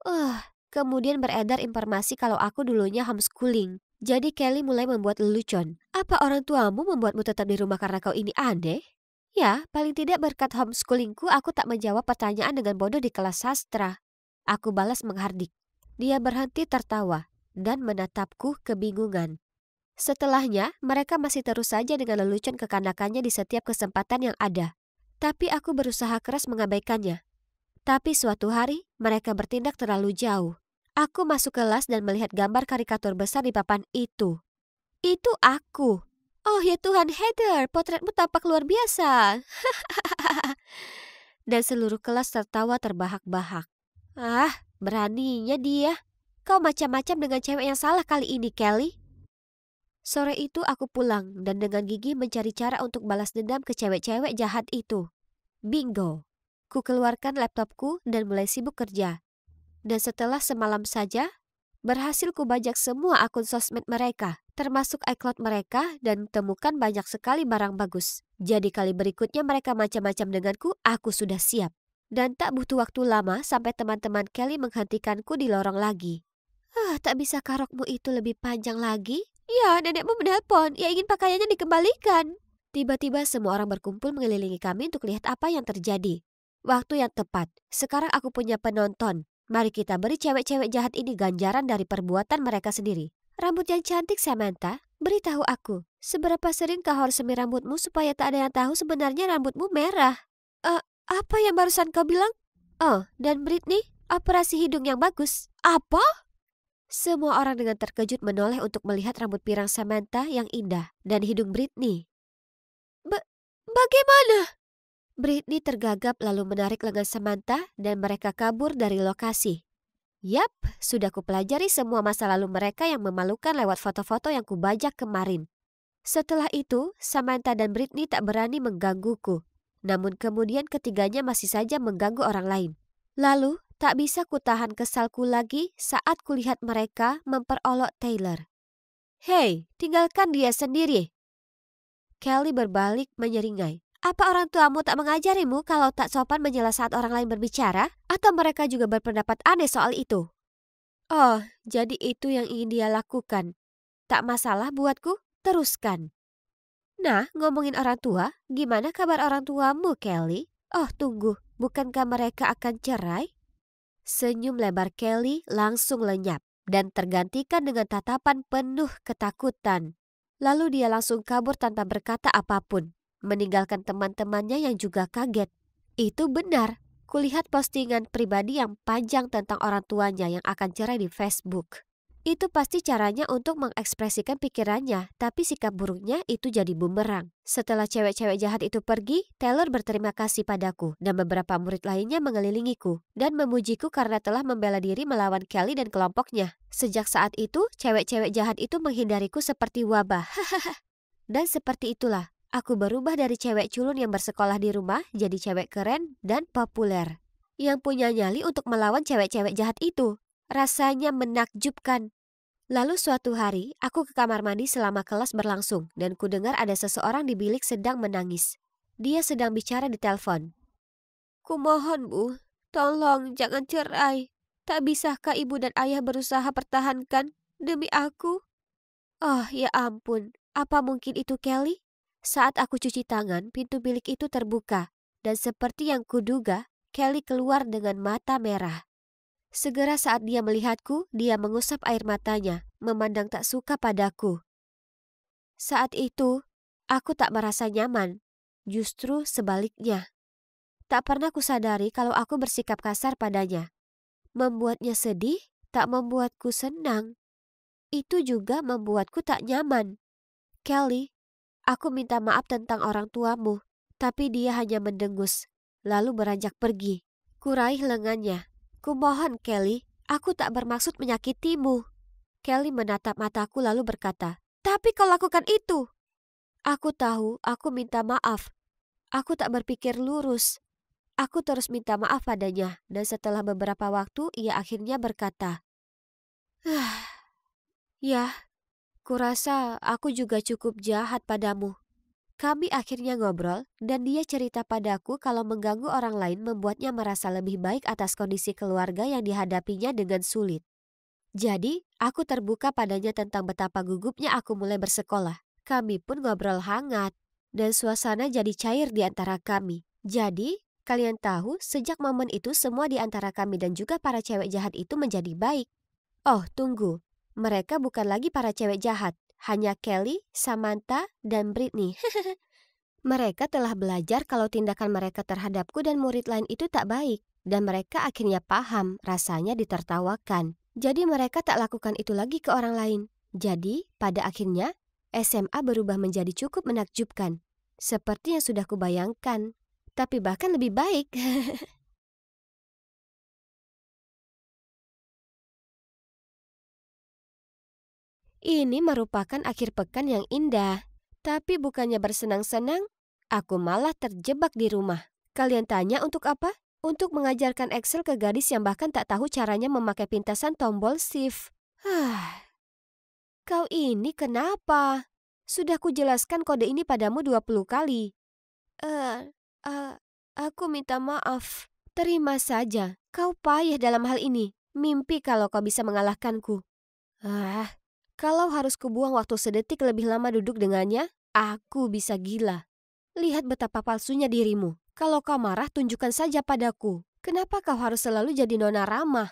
Kemudian beredar informasi kalau aku dulunya homeschooling. Jadi Kelly mulai membuat lelucon. Apa orang tuamu membuatmu tetap di rumah karena kau ini aneh? Ya, paling tidak berkat homeschoolingku aku tak menjawab pertanyaan dengan bodoh di kelas sastra. Aku balas menghardik. Dia berhenti tertawa dan menatapku kebingungan. Setelahnya, mereka masih terus saja dengan lelucon kekanakannya di setiap kesempatan yang ada. Tapi aku berusaha keras mengabaikannya. Tapi suatu hari, mereka bertindak terlalu jauh. Aku masuk kelas dan melihat gambar karikatur besar di papan itu. Itu aku. Oh ya Tuhan, Heather, potretmu tampak luar biasa. Dan seluruh kelas tertawa terbahak-bahak. Beraninya dia. Kau macam-macam dengan cewek yang salah kali ini, Kelly. Sore itu aku pulang dan dengan gigih mencari cara untuk balas dendam ke cewek-cewek jahat itu. Bingo. Ku keluarkan laptopku dan mulai sibuk kerja. Dan setelah semalam saja, berhasil kubajak semua akun sosmed mereka, termasuk iCloud mereka dan temukan banyak sekali barang bagus. Jadi kali berikutnya mereka macam-macam denganku, aku sudah siap. Dan tak butuh waktu lama sampai teman-teman Kelly menghentikanku di lorong lagi. Tak bisakah rokmu itu lebih panjang lagi? Ya, nenekmu menelpon. Ia ingin pakaiannya dikembalikan. Tiba-tiba semua orang berkumpul mengelilingi kami untuk lihat apa yang terjadi. Waktu yang tepat. Sekarang aku punya penonton. Mari kita beri cewek-cewek jahat ini ganjaran dari perbuatan mereka sendiri. Rambut yang cantik, Samantha. Beritahu aku, seberapa sering kau harus semir rambutmu supaya tak ada yang tahu sebenarnya rambutmu merah? Apa yang barusan kau bilang? Oh, dan Britney, operasi hidung yang bagus. Apa? Semua orang dengan terkejut menoleh untuk melihat rambut pirang Samantha yang indah dan hidung Britney. Bagaimana? Britney tergagap lalu menarik lengan Samantha dan mereka kabur dari lokasi. Yap, sudah kupelajari semua masa lalu mereka yang memalukan lewat foto-foto yang kubajak kemarin. Setelah itu, Samantha dan Britney tak berani menggangguku. Namun kemudian ketiganya masih saja mengganggu orang lain. Lalu, tak bisa kutahan kesalku lagi saat kulihat mereka memperolok Taylor. Hei, tinggalkan dia sendiri. Kelly berbalik menyeringai. Apa orang tuamu tak mengajarimu kalau tak sopan menyela saat orang lain berbicara? Atau mereka juga berpendapat aneh soal itu? Oh, jadi itu yang ingin dia lakukan. Tak masalah buatku, teruskan. Nah, ngomongin orang tua, gimana kabar orang tuamu, Kelly? Oh, tunggu, bukankah mereka akan cerai? Senyum lebar Kelly langsung lenyap dan tergantikan dengan tatapan penuh ketakutan. Lalu dia langsung kabur tanpa berkata apapun, meninggalkan teman-temannya yang juga kaget. Itu benar, kulihat postingan pribadi yang panjang tentang orang tuanya yang akan cerai di Facebook. Itu pasti caranya untuk mengekspresikan pikirannya, tapi sikap buruknya itu jadi bumerang. Setelah cewek-cewek jahat itu pergi, Taylor berterima kasih padaku dan beberapa murid lainnya mengelilingiku dan memujiku karena telah membela diri melawan Kelly dan kelompoknya. Sejak saat itu, cewek-cewek jahat itu menghindariku seperti wabah. Dan seperti itulah, Aku berubah dari cewek culun yang bersekolah di rumah jadi cewek keren dan populer. Yang punya nyali untuk melawan cewek-cewek jahat itu. Rasanya menakjubkan. Lalu suatu hari, aku ke kamar mandi selama kelas berlangsung dan kudengar ada seseorang di bilik sedang menangis. Dia sedang bicara di telepon. Kumohon Bu, tolong jangan cerai. Tak bisakah ibu dan ayah berusaha pertahankan demi aku? Oh ya ampun, apa mungkin itu Kelly? Saat aku cuci tangan, pintu bilik itu terbuka. Dan seperti yang kuduga, Kelly keluar dengan mata merah. Segera saat dia melihatku, dia mengusap air matanya, memandang tak suka padaku. Saat itu, aku tak merasa nyaman. Justru sebaliknya. Tak pernah kusadari kalau aku bersikap kasar padanya. Membuatnya sedih, tak membuatku senang. Itu juga membuatku tak nyaman. Kelly, aku minta maaf tentang orang tuamu, tapi dia hanya mendengus, lalu beranjak pergi. Kuraih lengannya. Kumohon Kelly, aku tak bermaksud menyakitimu. Kelly menatap mataku lalu berkata, tapi kau lakukan itu. Aku tahu, aku minta maaf. Aku tak berpikir lurus. Aku terus minta maaf padanya, dan setelah beberapa waktu ia akhirnya berkata, ya, kurasa aku juga cukup jahat padamu. Kami akhirnya ngobrol, dan dia cerita padaku kalau mengganggu orang lain membuatnya merasa lebih baik atas kondisi keluarga yang dihadapinya dengan sulit. Jadi, aku terbuka padanya tentang betapa gugupnya aku mulai bersekolah. Kami pun ngobrol hangat, dan suasana jadi cair di antara kami. Jadi, kalian tahu, sejak momen itu semua di antara kami dan juga para cewek jahat itu menjadi baik. Oh, tunggu. Mereka bukan lagi para cewek jahat. Hanya Kelly, Samantha, dan Britney. Mereka telah belajar kalau tindakan mereka terhadapku dan murid lain itu tak baik. Dan mereka akhirnya paham, rasanya ditertawakan. Jadi mereka tak lakukan itu lagi ke orang lain. Jadi, pada akhirnya, SMA berubah menjadi cukup menakjubkan. Seperti yang sudah kubayangkan. Tapi bahkan lebih baik. Ini merupakan akhir pekan yang indah. Tapi bukannya bersenang-senang, aku malah terjebak di rumah. Kalian tanya untuk apa? Untuk mengajarkan Excel ke gadis yang bahkan tak tahu caranya memakai pintasan tombol shift. Kau ini kenapa? Sudah kujelaskan kode ini padamu 20 kali. Eh, eh, aku minta maaf. Terima saja, kau payah dalam hal ini. Mimpi kalau kau bisa mengalahkanku. Kalau harus kubuang waktu sedetik lebih lama duduk dengannya, aku bisa gila. Lihat betapa palsunya dirimu. Kalau kau marah, tunjukkan saja padaku. Kenapa kau harus selalu jadi nona ramah?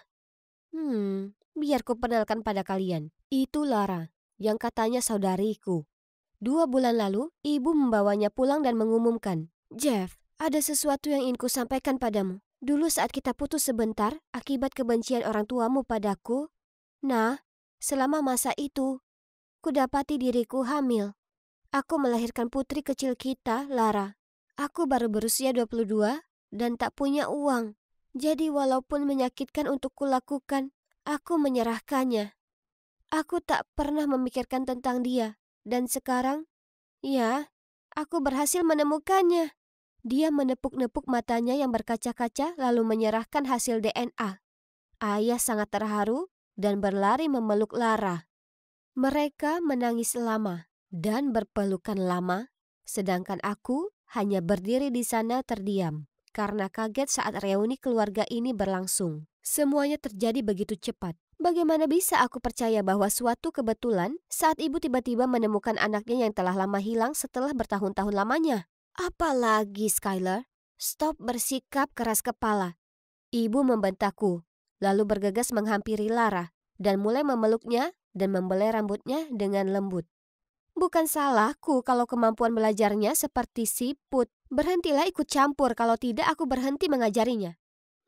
Biar kuperkenalkan pada kalian. Itu Lara, yang katanya saudariku. 2 bulan lalu, ibu membawanya pulang dan mengumumkan, Jeff, ada sesuatu yang ingin kusampaikan padamu. Dulu saat kita putus sebentar, akibat kebencian orang tuamu padaku, nah, selama masa itu, kudapati diriku hamil. Aku melahirkan putri kecil kita, Lara. Aku baru berusia 22 dan tak punya uang. Jadi walaupun menyakitkan untuk kulakukan, aku menyerahkannya. Aku tak pernah memikirkan tentang dia. Dan sekarang, ya, aku berhasil menemukannya. Dia menepuk-nepuk matanya yang berkaca-kaca lalu menyerahkan hasil DNA. Ayah sangat terharu dan berlari memeluk Lara. Mereka menangis lama dan berpelukan lama, sedangkan aku hanya berdiri di sana terdiam karena kaget saat reuni keluarga ini berlangsung. Semuanya terjadi begitu cepat. Bagaimana bisa aku percaya bahwa suatu kebetulan saat ibu tiba-tiba menemukan anaknya yang telah lama hilang setelah bertahun-tahun lamanya? Apalagi Skylar, stop bersikap keras kepala. Ibu membentakku, lalu bergegas menghampiri Lara dan mulai memeluknya dan membelai rambutnya dengan lembut. Bukan salahku kalau kemampuan belajarnya seperti siput. Berhentilah ikut campur, kalau tidak aku berhenti mengajarinya.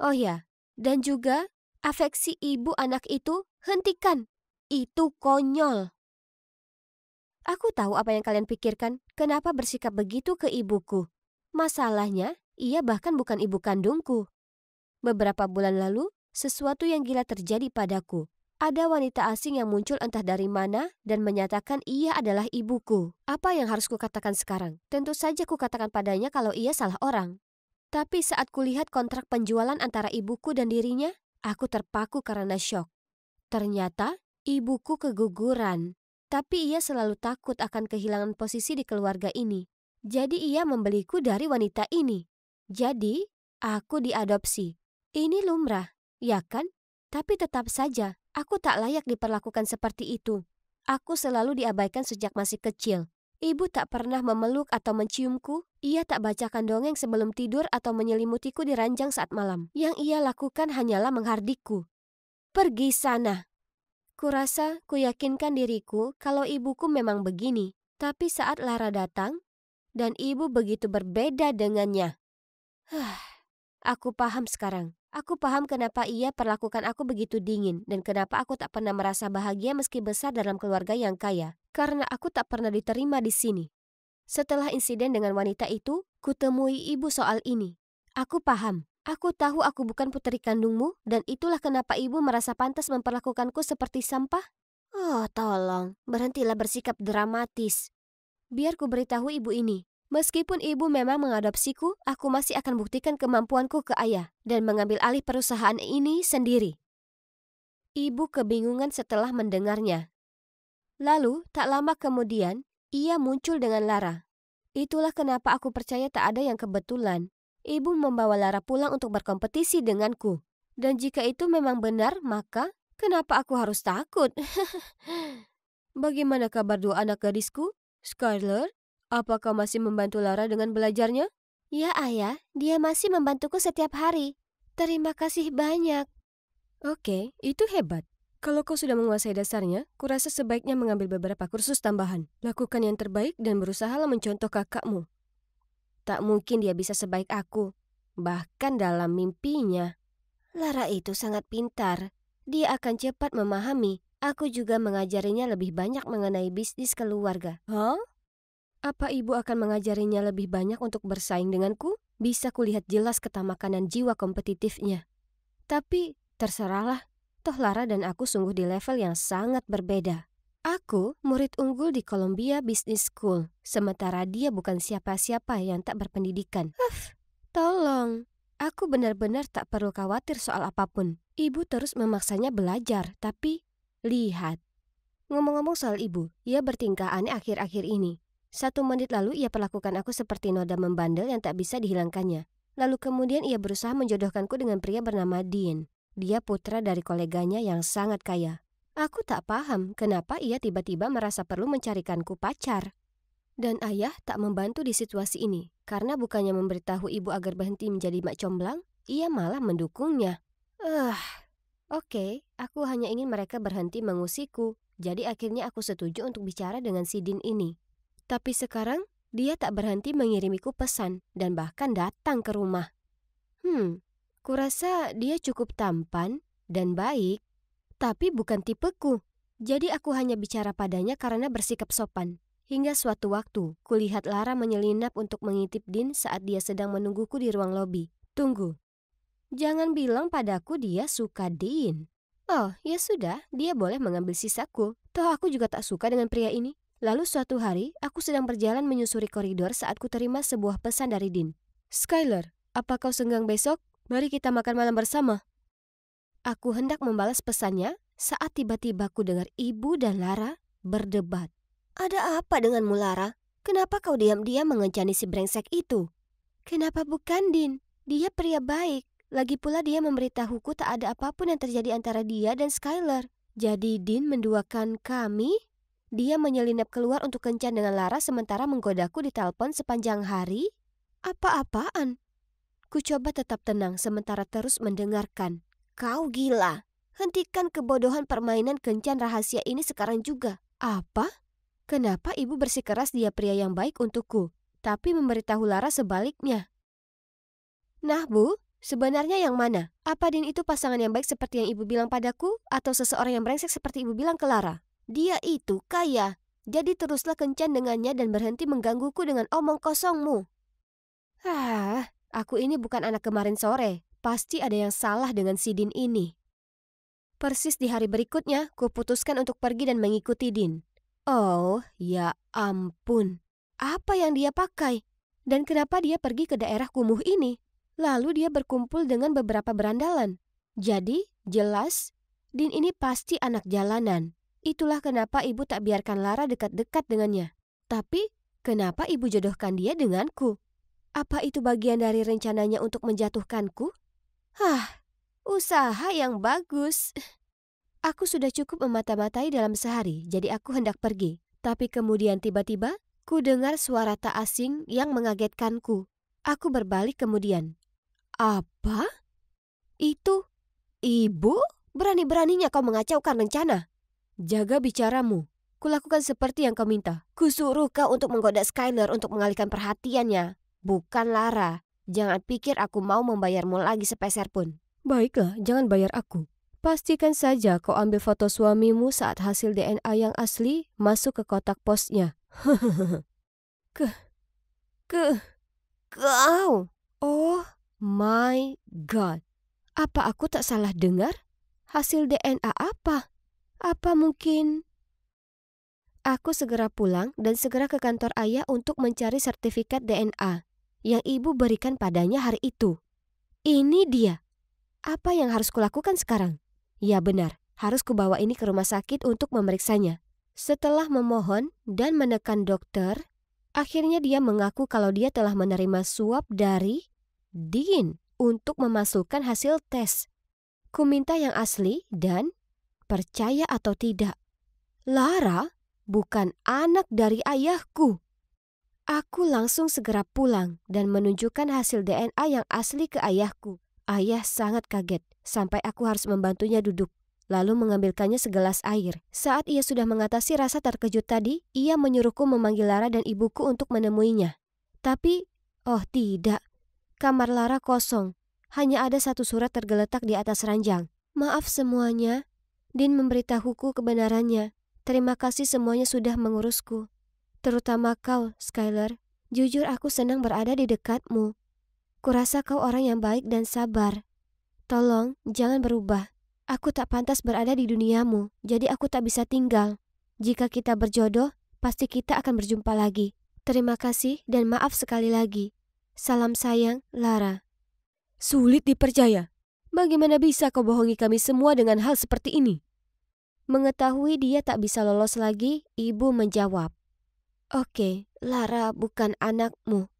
Oh ya, dan juga afeksi ibu anak itu hentikan. Itu konyol. Aku tahu apa yang kalian pikirkan. Kenapa bersikap begitu ke ibuku? Masalahnya, ia bahkan bukan ibu kandungku. Beberapa bulan lalu, sesuatu yang gila terjadi padaku. Ada wanita asing yang muncul entah dari mana dan menyatakan ia adalah ibuku. Apa yang harus kukatakan sekarang? Tentu saja kukatakan padanya kalau ia salah orang. Tapi saat kulihat kontrak penjualan antara ibuku dan dirinya, aku terpaku karena syok. Ternyata ibuku keguguran. Tapi ia selalu takut akan kehilangan posisi di keluarga ini. Jadi ia membeliku dari wanita ini. Jadi aku diadopsi. Ini lumrah, ya kan? Tapi tetap saja, aku tak layak diperlakukan seperti itu. Aku selalu diabaikan sejak masih kecil. Ibu tak pernah memeluk atau menciumku. Ia tak bacakan dongeng sebelum tidur atau menyelimutiku di ranjang saat malam. Yang ia lakukan hanyalah menghardikku. Pergi sana. Kurasa kuyakinkan diriku kalau ibuku memang begini. Tapi saat Lara datang, dan ibu begitu berbeda dengannya. Aku paham sekarang. Aku paham kenapa ia perlakukan aku begitu dingin dan kenapa aku tak pernah merasa bahagia meski besar dalam keluarga yang kaya. Karena aku tak pernah diterima di sini. Setelah insiden dengan wanita itu, kutemui ibu soal ini. Aku paham. Aku tahu aku bukan putri kandungmu dan itulah kenapa ibu merasa pantas memperlakukanku seperti sampah. Oh, tolong, berhentilah bersikap dramatis. Biar ku beritahu ibu ini. Meskipun ibu memang mengadopsiku, aku masih akan buktikan kemampuanku ke ayah dan mengambil alih perusahaan ini sendiri. Ibu kebingungan setelah mendengarnya. Lalu, tak lama kemudian, ia muncul dengan Lara. Itulah kenapa aku percaya tak ada yang kebetulan. Ibu membawa Lara pulang untuk berkompetisi denganku. Dan jika itu memang benar, maka kenapa aku harus takut? Bagaimana kabar dua anak gadisku? Skylar? Apa kau masih membantu Lara dengan belajarnya? Ya ayah, dia masih membantuku setiap hari. Terima kasih banyak. Oke, itu hebat. Kalau kau sudah menguasai dasarnya, kurasa sebaiknya mengambil beberapa kursus tambahan. Lakukan yang terbaik dan berusahalah mencontoh kakakmu. Tak mungkin dia bisa sebaik aku, bahkan dalam mimpinya. Lara itu sangat pintar. Dia akan cepat memahami. Aku juga mengajarinya lebih banyak mengenai bisnis keluarga. Hah? Apa ibu akan mengajarinya lebih banyak untuk bersaing denganku? Bisa kulihat jelas ketamakan dan jiwa kompetitifnya. Tapi, terserahlah. Toh Lara dan aku sungguh di level yang sangat berbeda. Aku murid unggul di Columbia Business School, sementara dia bukan siapa-siapa yang tak berpendidikan. Tolong. Aku benar-benar tak perlu khawatir soal apapun. Ibu terus memaksanya belajar, tapi lihat. Ngomong-ngomong soal ibu, ia bertingkah aneh akhir-akhir ini. 1 menit lalu ia perlakukan aku seperti noda membandel yang tak bisa dihilangkannya. Lalu kemudian ia berusaha menjodohkanku dengan pria bernama Dean. Dia putra dari koleganya yang sangat kaya. Aku tak paham kenapa ia tiba-tiba merasa perlu mencarikanku pacar. Dan ayah tak membantu di situasi ini. Karena bukannya memberitahu ibu agar berhenti menjadi mak comblang, ia malah mendukungnya. Oke, aku hanya ingin mereka berhenti mengusikku. Jadi akhirnya aku setuju untuk bicara dengan si Dean ini. Tapi sekarang, dia tak berhenti mengirimiku pesan dan bahkan datang ke rumah. Kurasa dia cukup tampan dan baik, tapi bukan tipeku. Jadi aku hanya bicara padanya karena bersikap sopan. Hingga suatu waktu, kulihat Lara menyelinap untuk mengintip Dean saat dia sedang menungguku di ruang lobi. Tunggu. Jangan bilang padaku dia suka Dean. Oh, ya sudah, dia boleh mengambil sisaku. Toh aku juga tak suka dengan pria ini. Lalu suatu hari, aku sedang berjalan menyusuri koridor saat ku terima sebuah pesan dari Dean. Skylar, apa kau senggang besok? Mari kita makan malam bersama. Aku hendak membalas pesannya saat tiba-tiba ku dengar ibu dan Lara berdebat. Ada apa denganmu, Lara? Kenapa kau diam-diam mengencani si brengsek itu? Kenapa bukan Dean? Dia pria baik. Lagi pula dia memberitahuku tak ada apapun yang terjadi antara dia dan Skylar. Jadi Dean menduakan kami? Dia menyelinap keluar untuk kencan dengan Lara sementara menggodaku di telepon sepanjang hari? Apa-apaan? Ku coba tetap tenang sementara terus mendengarkan. Kau gila. Hentikan kebodohan permainan kencan rahasia ini sekarang juga. Apa? Kenapa ibu bersikeras dia pria yang baik untukku, tapi memberitahu Lara sebaliknya? Nah bu, sebenarnya yang mana? Apa Dean itu pasangan yang baik seperti yang ibu bilang padaku? Atau seseorang yang brengsek seperti ibu bilang ke Lara? Dia itu kaya, jadi teruslah kencan dengannya dan berhenti menggangguku dengan omong kosongmu. Aku ini bukan anak kemarin sore. Pasti ada yang salah dengan si Dean ini. Persis di hari berikutnya, kuputuskan untuk pergi dan mengikuti Din. Oh, ya ampun. Apa yang dia pakai? Dan kenapa dia pergi ke daerah kumuh ini? Lalu dia berkumpul dengan beberapa berandalan. Jadi, jelas, Din ini pasti anak jalanan. Itulah kenapa ibu tak biarkan Lara dekat-dekat dengannya. Tapi, kenapa ibu jodohkan dia denganku? Apa itu bagian dari rencananya untuk menjatuhkanku? Hah, usaha yang bagus. Aku sudah cukup memata-matai dalam sehari, jadi aku hendak pergi. Tapi kemudian tiba-tiba, ku dengar suara tak asing yang mengagetkanku. Aku berbalik kemudian. Apa? Itu ibu? Berani-beraninya kau mengacaukan rencana. Jaga bicaramu. Kulakukan seperti yang kau minta. Kusuruh kau untuk menggoda Skylar untuk mengalihkan perhatiannya. Bukan Lara. Jangan pikir aku mau membayarmu lagi sepeser pun. Baiklah, jangan bayar aku. Pastikan saja kau ambil foto suamimu saat hasil DNA yang asli masuk ke kotak posnya. ke, kau. Oh my God. Apa aku tak salah dengar? Hasil DNA apa? Apa mungkin? Aku segera pulang dan segera ke kantor ayah untuk mencari sertifikat DNA yang ibu berikan padanya hari itu. Ini dia. Apa yang harus kulakukan sekarang? Ya benar, harus kubawa ini ke rumah sakit untuk memeriksanya. Setelah memohon dan menekan dokter, akhirnya dia mengaku kalau dia telah menerima suap dari Din untuk memasukkan hasil tes. Ku minta yang asli dan percaya atau tidak, Lara bukan anak dari ayahku. Aku langsung segera pulang dan menunjukkan hasil DNA yang asli ke ayahku. Ayah sangat kaget sampai aku harus membantunya duduk, lalu mengambilkannya segelas air. Saat ia sudah mengatasi rasa terkejut tadi, ia menyuruhku memanggil Lara dan ibuku untuk menemuinya. Tapi, oh tidak, kamar Lara kosong. Hanya ada satu surat tergeletak di atas ranjang. Maaf semuanya, Din memberitahuku kebenarannya. Terima kasih semuanya sudah mengurusku. Terutama kau, Skylar. Jujur aku senang berada di dekatmu. Kurasa kau orang yang baik dan sabar. Tolong, jangan berubah. Aku tak pantas berada di duniamu, jadi aku tak bisa tinggal. Jika kita berjodoh, pasti kita akan berjumpa lagi. Terima kasih dan maaf sekali lagi. Salam sayang, Lara. Sulit dipercaya. Bagaimana bisa kau bohongi kami semua dengan hal seperti ini? Mengetahui dia tak bisa lolos lagi, ibu menjawab. Oke, Lara bukan anakmu.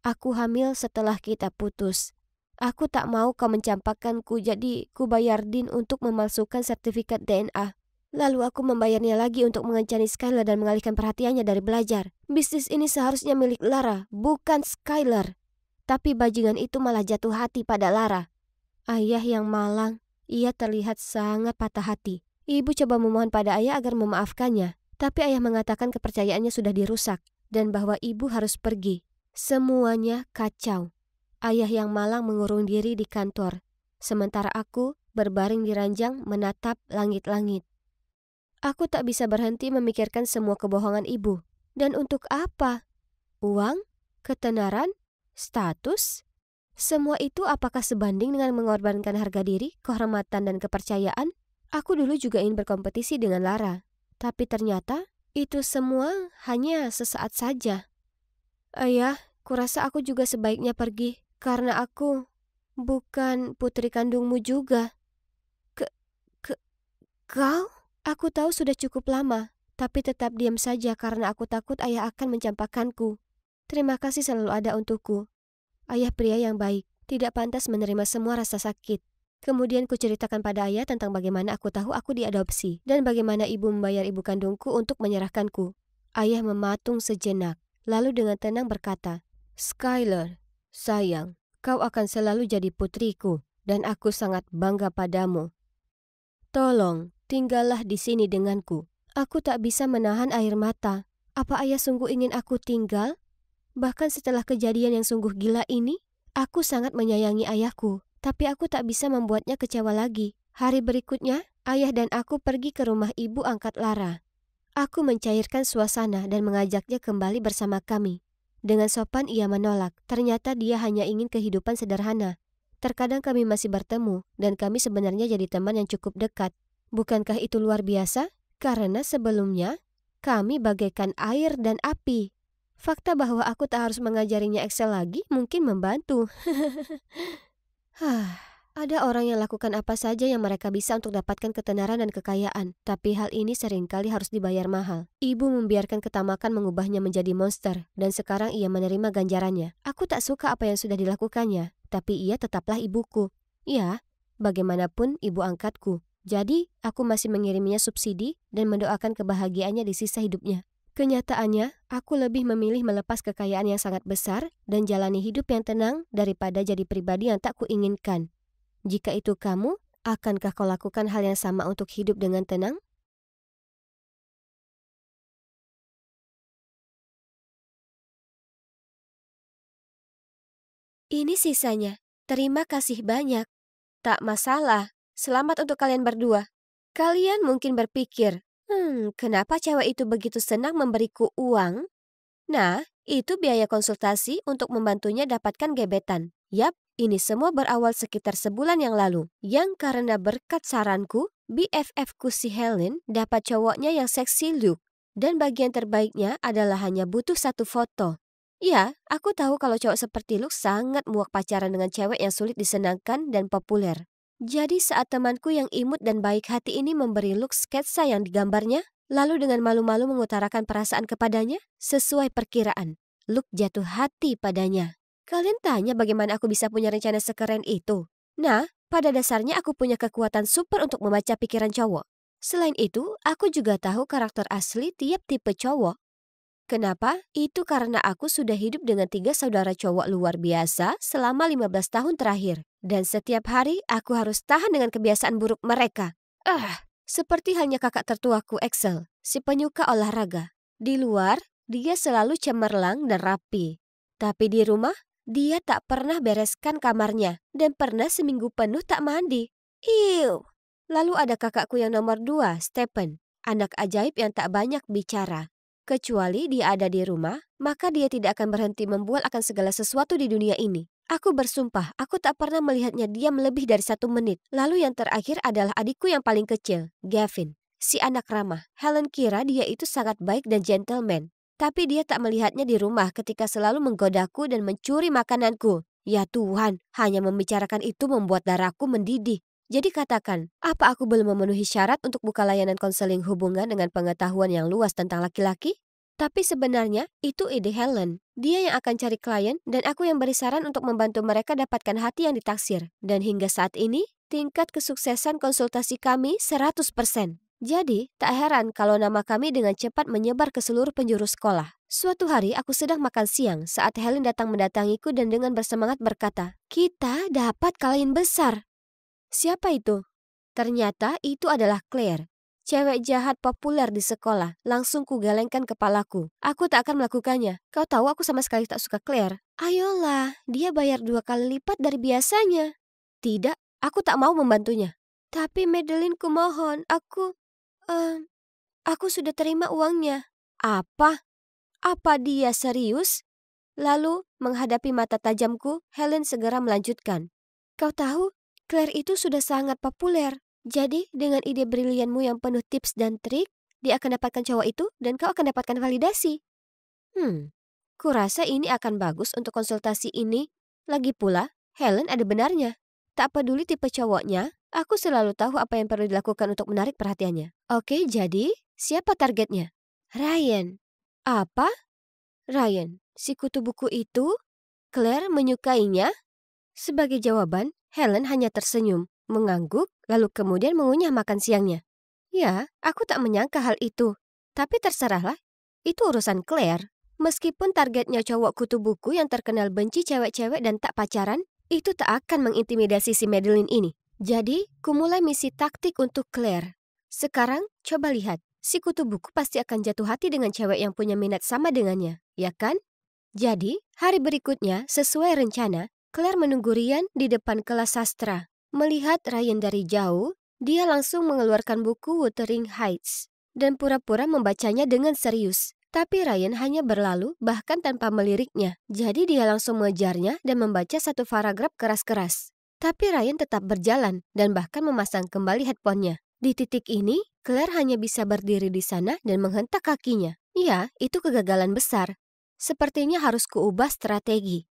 Aku hamil setelah kita putus. Aku tak mau kau mencampakkanku, jadi ku bayar Din untuk memalsukan sertifikat DNA. Lalu aku membayarnya lagi untuk mengencani Skylar dan mengalihkan perhatiannya dari belajar. Bisnis ini seharusnya milik Lara, bukan Skylar. Tapi bajingan itu malah jatuh hati pada Lara. Ayah yang malang, ia terlihat sangat patah hati. Ibu coba memohon pada ayah agar memaafkannya, tapi ayah mengatakan kepercayaannya sudah dirusak dan bahwa ibu harus pergi. Semuanya kacau. Ayah yang malang mengurung diri di kantor, sementara aku berbaring di ranjang menatap langit-langit. Aku tak bisa berhenti memikirkan semua kebohongan ibu. Dan untuk apa? Uang? Ketenaran? Status? Semua itu apakah sebanding dengan mengorbankan harga diri, kehormatan, dan kepercayaan? Aku dulu juga ingin berkompetisi dengan Lara. Tapi ternyata itu semua hanya sesaat saja. Ayah, kurasa aku juga sebaiknya pergi, karena aku bukan putri kandungmu juga. Ke, kau? Aku tahu sudah cukup lama, tapi tetap diam saja karena aku takut ayah akan mencampakkanku. Terima kasih selalu ada untukku. Ayah pria yang baik, tidak pantas menerima semua rasa sakit. Kemudian kuceritakan pada ayah tentang bagaimana aku tahu aku diadopsi, dan bagaimana ibu membayar ibu kandungku untuk menyerahkanku. Ayah mematung sejenak. Lalu dengan tenang berkata, Skylar, sayang, kau akan selalu jadi putriku dan aku sangat bangga padamu. Tolong, tinggallah di sini denganku. Aku tak bisa menahan air mata. Apa ayah sungguh ingin aku tinggal? Bahkan setelah kejadian yang sungguh gila ini, aku sangat menyayangi ayahku, tapi aku tak bisa membuatnya kecewa lagi. Hari berikutnya, ayah dan aku pergi ke rumah ibu angkat Lara. Aku mencairkan suasana dan mengajaknya kembali bersama kami. Dengan sopan ia menolak, ternyata dia hanya ingin kehidupan sederhana. Terkadang kami masih bertemu, dan kami sebenarnya jadi teman yang cukup dekat. Bukankah itu luar biasa? Karena sebelumnya, kami bagaikan air dan api. Fakta bahwa aku tak harus mengajarinya Excel lagi mungkin membantu. Hah, ada orang yang lakukan apa saja yang mereka bisa untuk dapatkan ketenaran dan kekayaan, tapi hal ini seringkali harus dibayar mahal. Ibu membiarkan ketamakan mengubahnya menjadi monster, dan sekarang ia menerima ganjarannya. Aku tak suka apa yang sudah dilakukannya, tapi ia tetaplah ibuku. Ya, bagaimanapun ibu angkatku. Jadi, aku masih mengiriminya subsidi dan mendoakan kebahagiaannya di sisa hidupnya. Kenyataannya, aku lebih memilih melepas kekayaan yang sangat besar dan jalani hidup yang tenang daripada jadi pribadi yang tak kuinginkan. Jika itu kamu, akankah kau lakukan hal yang sama untuk hidup dengan tenang? Ini sisanya. Terima kasih banyak. Tak masalah. Selamat untuk kalian berdua. Kalian mungkin berpikir, kenapa cewek itu begitu senang memberiku uang? Nah, itu biaya konsultasi untuk membantunya dapatkan gebetan. Yap, ini semua berawal sekitar sebulan yang lalu. Yang karena berkat saranku, BFF-ku si Helen dapat cowoknya yang seksi look. Dan bagian terbaiknya adalah hanya butuh satu foto. Ya, aku tahu kalau cowok seperti Luke sangat muak pacaran dengan cewek yang sulit disenangkan dan populer. Jadi saat temanku yang imut dan baik hati ini memberi Luke sketsa yang digambarnya, lalu dengan malu-malu mengutarakan perasaan kepadanya, sesuai perkiraan, Luke jatuh hati padanya. Kalian tanya bagaimana aku bisa punya rencana sekeren itu? Nah, pada dasarnya aku punya kekuatan super untuk membaca pikiran cowok. Selain itu, aku juga tahu karakter asli tiap tipe cowok. Kenapa? Itu karena aku sudah hidup dengan 3 saudara cowok luar biasa selama 15 tahun terakhir. Dan setiap hari aku harus tahan dengan kebiasaan buruk mereka. Seperti halnya kakak tertuaku Excel, si penyuka olahraga. Di luar, dia selalu cemerlang dan rapi. Tapi di rumah, dia tak pernah bereskan kamarnya dan pernah seminggu penuh tak mandi. Iu. Lalu ada kakakku yang nomor 2, Stephen, anak ajaib yang tak banyak bicara. Kecuali dia ada di rumah, maka dia tidak akan berhenti membual akan segala sesuatu di dunia ini. Aku bersumpah, aku tak pernah melihatnya diam lebih dari 1 menit. Lalu yang terakhir adalah adikku yang paling kecil, Gavin. Si anak ramah. Helen kira dia itu sangat baik dan gentleman. Tapi dia tak melihatnya di rumah ketika selalu menggodaku dan mencuri makananku. Ya Tuhan, hanya membicarakan itu membuat darahku mendidih. Jadi katakan, apa aku belum memenuhi syarat untuk buka layanan konseling hubungan dengan pengetahuan yang luas tentang laki-laki? Tapi sebenarnya itu ide Helen. Dia yang akan cari klien dan aku yang beri saran untuk membantu mereka dapatkan hati yang ditaksir. Dan hingga saat ini, tingkat kesuksesan konsultasi kami 100%. Jadi, tak heran kalau nama kami dengan cepat menyebar ke seluruh penjuru sekolah. Suatu hari aku sedang makan siang saat Helen datang mendatangiku dan dengan bersemangat berkata, "Kita dapat klien besar." Siapa itu? Ternyata itu adalah Claire. Cewek jahat populer di sekolah. Langsung kugelengkan kepalaku. Aku tak akan melakukannya. Kau tahu aku sama sekali tak suka Claire. Ayolah, dia bayar 2 kali lipat dari biasanya. Tidak, aku tak mau membantunya. Tapi Madeline kumohon, aku sudah terima uangnya. Apa? Apa dia serius? Lalu, menghadapi mata tajamku, Helen segera melanjutkan. Kau tahu, Claire itu sudah sangat populer. Jadi, dengan ide brilianmu yang penuh tips dan trik, dia akan dapatkan cowok itu dan kau akan dapatkan validasi. Kurasa ini akan bagus untuk konsultasi ini. Lagi pula, Helen ada benarnya. Tak peduli tipe cowoknya, aku selalu tahu apa yang perlu dilakukan untuk menarik perhatiannya. Oke, jadi, siapa targetnya? Ryan. Apa? Ryan, si kutu buku itu? Claire menyukainya? Sebagai jawaban, Helen hanya tersenyum, mengangguk, lalu kemudian mengunyah makan siangnya. Ya, aku tak menyangka hal itu. Tapi terserahlah, itu urusan Claire. Meskipun targetnya cowok kutu buku yang terkenal benci cewek-cewek dan tak pacaran, itu tak akan mengintimidasi si Madeline ini. Jadi, kumulai misi taktik untuk Claire. Sekarang, coba lihat. Si kutu buku pasti akan jatuh hati dengan cewek yang punya minat sama dengannya, ya kan? Jadi, hari berikutnya, sesuai rencana, Claire menunggu Ryan di depan kelas sastra. Melihat Ryan dari jauh, dia langsung mengeluarkan buku Wuthering Heights dan pura-pura membacanya dengan serius. Tapi Ryan hanya berlalu bahkan tanpa meliriknya. Jadi dia langsung mengejarnya dan membaca satu paragraf keras-keras. Tapi Ryan tetap berjalan dan bahkan memasang kembali headphone-nya. Di titik ini, Claire hanya bisa berdiri di sana dan menghentak kakinya. Iya, itu kegagalan besar. Sepertinya harus kuubah strategi.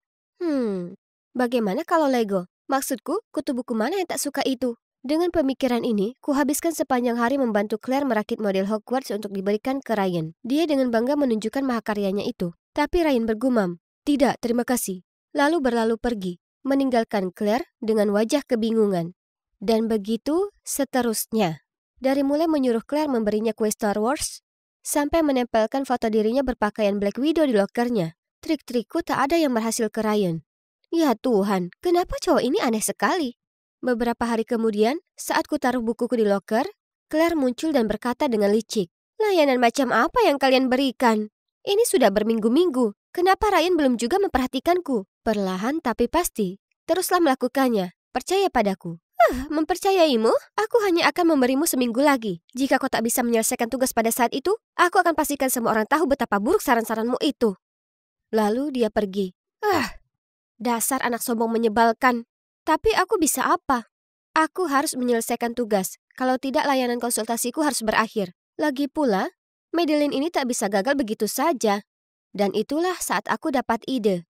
Bagaimana kalau Lego? Maksudku, kutu buku mana yang tak suka itu? Dengan pemikiran ini, kuhabiskan sepanjang hari membantu Claire merakit model Hogwarts untuk diberikan ke Ryan. Dia dengan bangga menunjukkan mahakaryanya itu. Tapi Ryan bergumam, "Tidak, terima kasih." Lalu berlalu pergi, meninggalkan Claire dengan wajah kebingungan. Dan begitu seterusnya. Dari mulai menyuruh Claire memberinya kue Star Wars, sampai menempelkan foto dirinya berpakaian Black Widow di lokernya. Trik-trikku tak ada yang berhasil ke Ryan. Ya Tuhan, kenapa cowok ini aneh sekali? Beberapa hari kemudian, saat ku taruh bukuku di loker, Claire muncul dan berkata dengan licik, "Layanan macam apa yang kalian berikan? Ini sudah berminggu-minggu. Kenapa Ryan belum juga memperhatikanku?" Perlahan tapi pasti, teruslah melakukannya. Percaya padaku. Mempercayaimu? Aku hanya akan memberimu seminggu lagi. Jika kau tak bisa menyelesaikan tugas pada saat itu, aku akan pastikan semua orang tahu betapa buruk saran-saranmu itu. Lalu dia pergi. Dasar anak sombong menyebalkan. Tapi aku bisa apa? Aku harus menyelesaikan tugas. Kalau tidak, layanan konsultasiku harus berakhir. Lagi pula, Madeline ini tak bisa gagal begitu saja. Dan itulah saat aku dapat ide.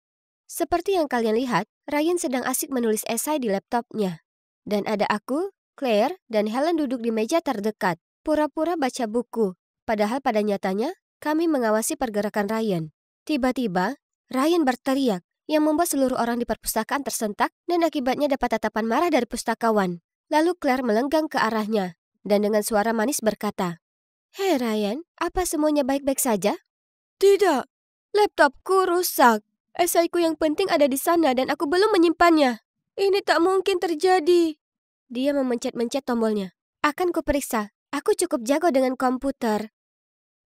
Seperti yang kalian lihat, Ryan sedang asik menulis esai di laptopnya. Dan ada aku, Claire, dan Helen duduk di meja terdekat. Pura-pura baca buku. Padahal pada nyatanya, kami mengawasi pergerakan Ryan. Tiba-tiba, Ryan berteriak, yang membuat seluruh orang di perpustakaan tersentak dan akibatnya dapat tatapan marah dari pustakawan. Lalu Claire melenggang ke arahnya dan dengan suara manis berkata, "Hei Ryan, apa semuanya baik-baik saja?" "Tidak, laptopku rusak. Esaiku yang penting ada di sana dan aku belum menyimpannya. Ini tak mungkin terjadi." Dia memencet-mencet tombolnya. "Akan kuperiksa. Aku cukup jago dengan komputer."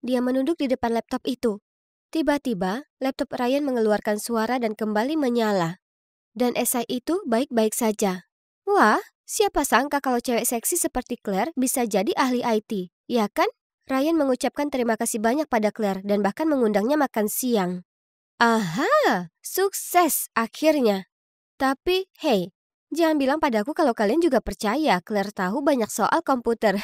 Dia menunduk di depan laptop itu. Tiba-tiba, laptop Ryan mengeluarkan suara dan kembali menyala. Dan esai itu baik-baik saja. Wah, siapa sangka kalau cewek seksi seperti Claire bisa jadi ahli IT, ya kan? Ryan mengucapkan terima kasih banyak pada Claire dan bahkan mengundangnya makan siang. Aha, sukses akhirnya. Tapi, hey, jangan bilang padaku kalau kalian juga percaya Claire tahu banyak soal komputer.